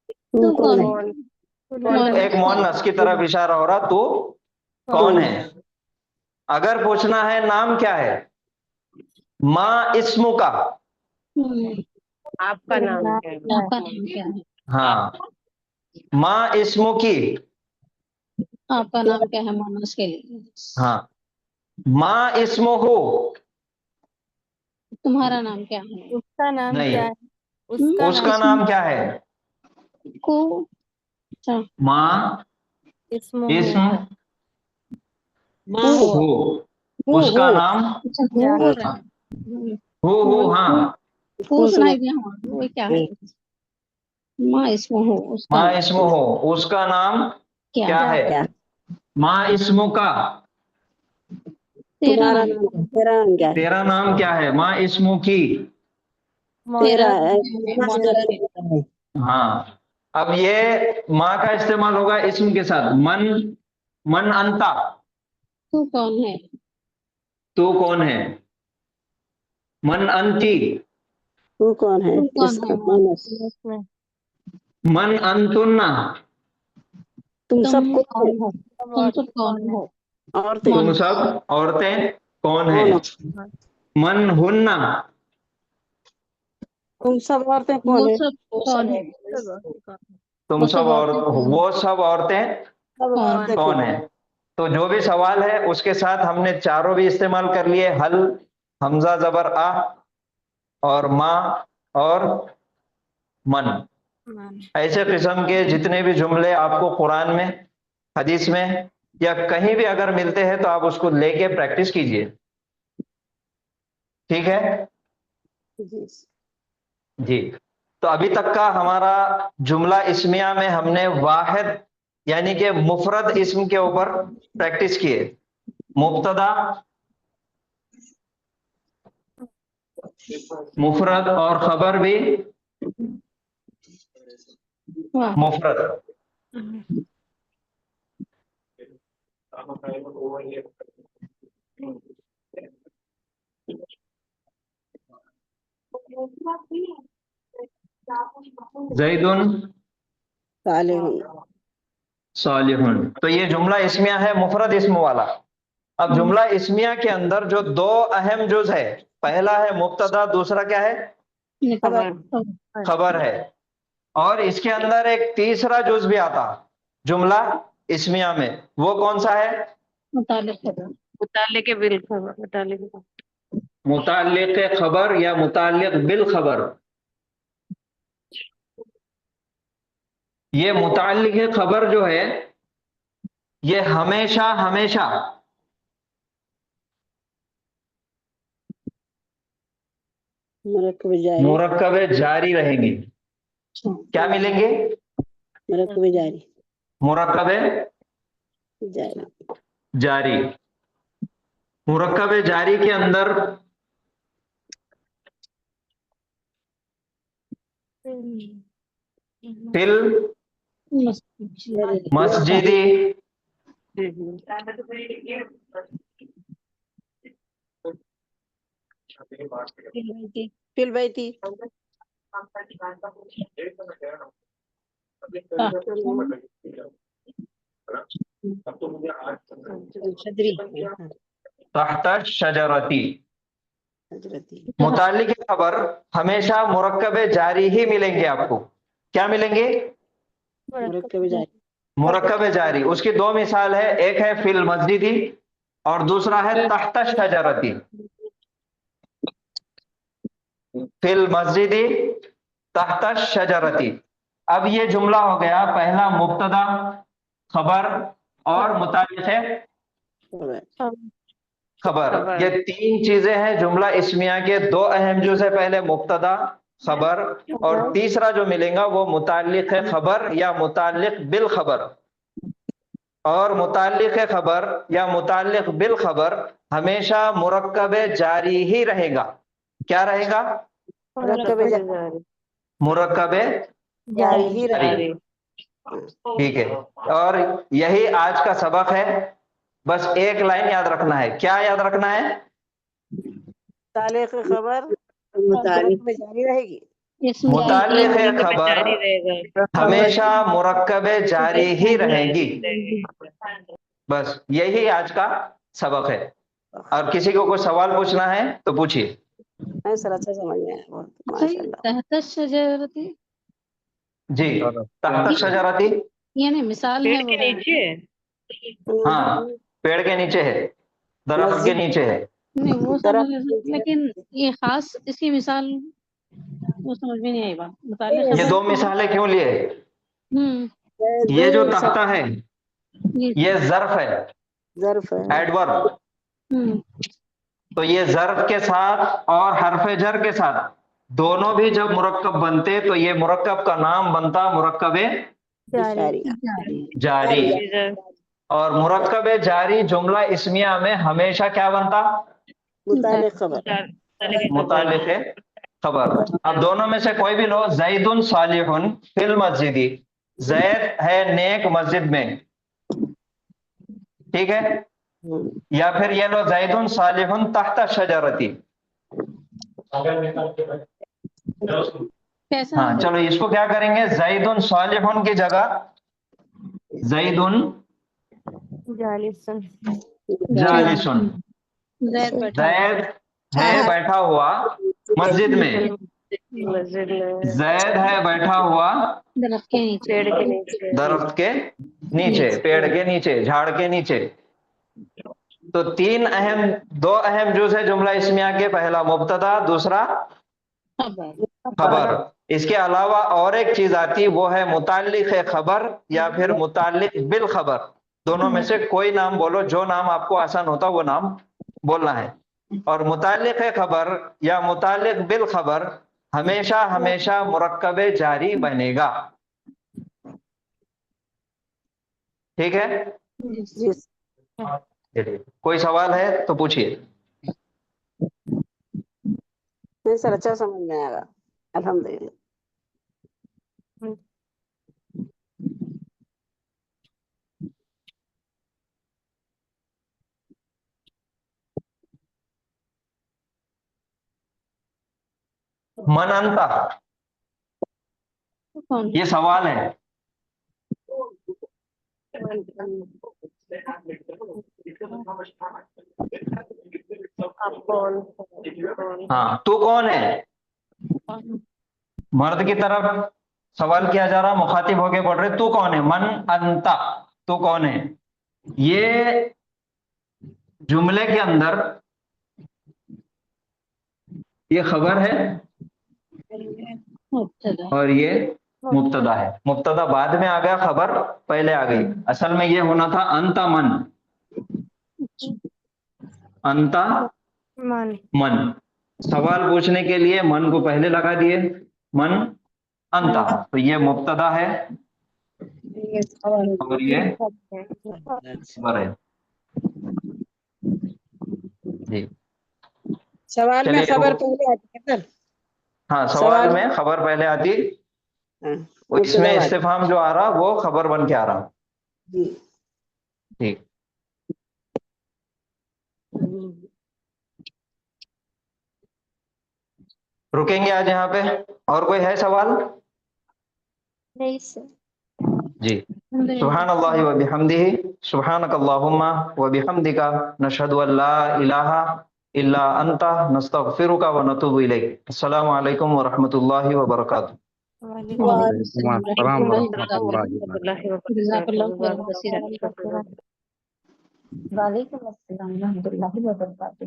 تو کون ہے؟ کون ایک مونس کی طرف اشارہ ہو رہا، تو کون ہے. اگر پوچھنا ہے نام کیا ہے، ما اسمو کا، آپ کا نام کیا ہے؟ آپ کا نام کیا ہے؟ ہاں، ما اسمو کی، آپ کا نام کیا ہے مونس کے لیے؟ ہاں، ما اسمو ہو، تمہارا نام کیا ہے؟ اس کا نام نہیں، کیا ہے؟ اس کا نام کیا ہے. کو اچھا ما اسم اسم ماں ہو ہو، اس کا نام اچھا ہو بول رہے ہیں ہو، ہاں، ہو سنائی دیا ہوں وہ کیا ہے؟ ماں اس میں ہو اس کا ما نام اسمو ہو، اس کا نام کیا ہے. ما اسمو کا، تیرا تمہارا نام نام تیرا نام کیا ہے؟ تیرا نام کیا ہے. ما اسمو کی، تیرا ہے مونس کے ہاں. اب یہ ماں کا استعمال ہوگا اسم کے ساتھ. من انتا، تو کون ہے؟ تو کون ہے. من انتی، تو کون ہے؟ تو کون اس کا ہے؟ مونس. من انتن، تم سب تم کو کون ہو؟ تم سب کون ہو؟ عورتیں تم سب عورتیں کون ہیں. من ہن، تم سب عورتیں وہ کون ہیں؟ سب کون ہے؟ تم وہ سب عورتیں کون ہیں؟ وہ سب عورتیں سب عورتیں کون ہیں. تو جو بھی سوال ہے اس کے ساتھ ہم نے چاروں بھی استعمال کر لیے. حل، حمزہ زبر آ، اور ما، اور من. ایسے قسم کے جتنے بھی جملے آپ کو قرآن میں، حدیث میں یا کہیں بھی اگر ملتے ہیں تو آپ اس کو لے کے پریکٹس کیجئے. ٹھیک ہے جی. تو ابھی تک کا ہمارا جملہ اسمیہ میں ہم نے واحد یعنی کہ مفرد اسم کے اوپر پریکٹس کیے. مبتدا، مفرد اور خبر بھی واہ مفرد. زیدن صالح. صالح. تو یہ جملہ اسمیہ ہے مفرد اسم والا. اب جملہ اسمیہ کے اندر جو دو اہم جز ہے، پہلا ہے مبتدا، دوسرا کیا ہے؟ خبر ہے. اور اس کے اندر ایک تیسرا جز بھی آتا جملہ اسمیہ میں، وہ کون سا ہے؟ متعلق خبر. متعلق بالخبر، متعلق خبر یا متعلق بالخبر. یہ متعلق خبر جو ہے یہ ہمیشہ ہمیشہ مرکب جاری. مرکب جاری رہیں گی. کیا ملیں گے؟ مرکب جاری. مرکب جاری. جاری. مرکب جاری کے اندر فل مسجدی، فل بیتی. شجری. تحت شجرتی. حضرتی. متعلق خبر ہمیشہ مرکب جاری ہی ملیں گے آپ کو. کیا ملیں گے؟ مرکب جاری. مرکب جاری. اس کی دو مثال ہے، ایک ہے فی المسجدی اور دوسرا ہے تحت شجرتی. فی المسجدی تحت شجرتی. اب یہ جملہ ہو گیا پہلا مبتدا، خبر اور متعلق خبر. یہ تین چیزیں ہیں جملہ اسمیہ کے دو اہم جز ہے. پہلے مبتدا، خبر، اور تیسرا جو ملے گا وہ متعلق خبر یا متعلق بالخبر. اور متعلق خبر یا متعلق بالخبر ہمیشہ مرکب جاری ہی رہے گا. کیا رہے گا؟ مرکب جاری. مرکب جاری ہی رہے. جاری. ٹھیک ہے, اور یہی آج کا سبق ہے. بس ایک لائن یاد رکھنا ہے. کیا یاد رکھنا ہے؟ متعلق خبر متعلق میں جاری رہے گی. متعلق خبر جاری رہے گا. ہمیشہ مرکب جاری ہی رہے گی. بس یہی آج کا سبق ہے. اور کسی کو کوئی سوال پوچھنا ہے تو پوچھیے. نہیں سر, اچھا سمجھ میں آیا بہت, ماشاء اللہ. تحت الشجرۃ جی, تحت الشجرۃ, یعنی مثال پیڑ ہے کے وہ. نیچے. ہاں پیڑ کے نیچے ہے, درخت کے نیچے ہے. نہیں وہ درخت سمجھ, لیکن یہ خاص اس کی مثال وہ سمجھ میں نہیں آئی بات. متعلق یہ خبر دو مثالیں کیوں لیے؟ یہ جو تختہ ہے یہ ظرف ہے, ظرف ہے. ایڈورب. تو یہ ظرف کے ساتھ اور حرف جر کے ساتھ دونوں بھی جب مرکب بنتے تو یہ مرکب کا نام بنتا مرکب جاری. جاری. اور مرکب جاری جملہ اسمیہ میں ہمیشہ کیا بنتا؟ متعلق خبر. متعلق خبر. اب دونوں میں سے کوئی بھی لو. زید صالح فی المسجد, زید ہے نیک مسجد میں, ٹھیک ہے. یا پھر یہ لو زید صالح تحت الشجرۃ. کیسا ہاں چلو اس کو کیا کریں گے, زید صالح کی جگہ زید جالسن جالس. زید بیٹھا ہوا زید ہے بیٹھا ہوا مسجد میں, مسجد میں زید ہے بیٹھا ہوا درخت کے نیچے. پیڑ کے نیچے. درخت کے نیچے, پیڑ کے نیچے, جھاڑ کے نیچے. تو دو اہم جز ہے جملہ اسمیہ کے. پہلا مبتدا, دوسرا خبر. اس کے علاوہ اور ایک چیز آتی وہ ہے متعلق خبر یا پھر متعلق بالخبر. دونوں میں سے کوئی نام بولو, جو نام آپ کو آسان ہوتا وہ نام بولنا ہے. اور متعلق خبر یا متعلق بالخبر ہمیشہ ہمیشہ مرکب جاری بنے گا. ٹھیک ہے, کوئی سوال ہے تو پوچھیے. نہیں سر, اچھا سمجھ میں آئے گا الحمدللہ. من انتا, یہ سوال ہے. ہاں تو کون ہے؟ مرد کی طرف سوال کیا جا رہا, مخاطب ہو کے بول رہے تو کون ہے. من انتا, تو کون ہے. یہ جملے کے اندر یہ خبر ہے اور یہ مبتدا ہے. مبتدا بعد میں آ گیا, خبر پہلے آ گئی. اصل میں یہ ہونا تھا انتا من, انتا من. سوال پوچھنے کے لیے من کو پہلے لگا دیے, من انتا. تو یہ مبتدا ہے اور یہ خبر ہے. جی سوال میں خبر پہلے آتی ہے سر. ہاں سوال میں خبر پہلے آتی, اس میں استفہام جو آ رہا وہ خبر بن کے آ رہا. ٹھیک, رکیں گے آج یہاں پہ. اور کوئی ہے سوال؟ نہیں سر. جی. سبحان اللہ و بحمدہ, سبحانک اللہم و بحمدک, نشہد ان لا الہ الا انت, نستغفرک و نتوب الیک. السلام علیکم و رحمۃ اللہ وبرکاتہ. وعلیکم السلام ورحمۃ اللہ وبرکاتہ. جزاک اللہ خیر کثیر. وعلیکم السلام ورحمۃ اللہ وبرکاتہ.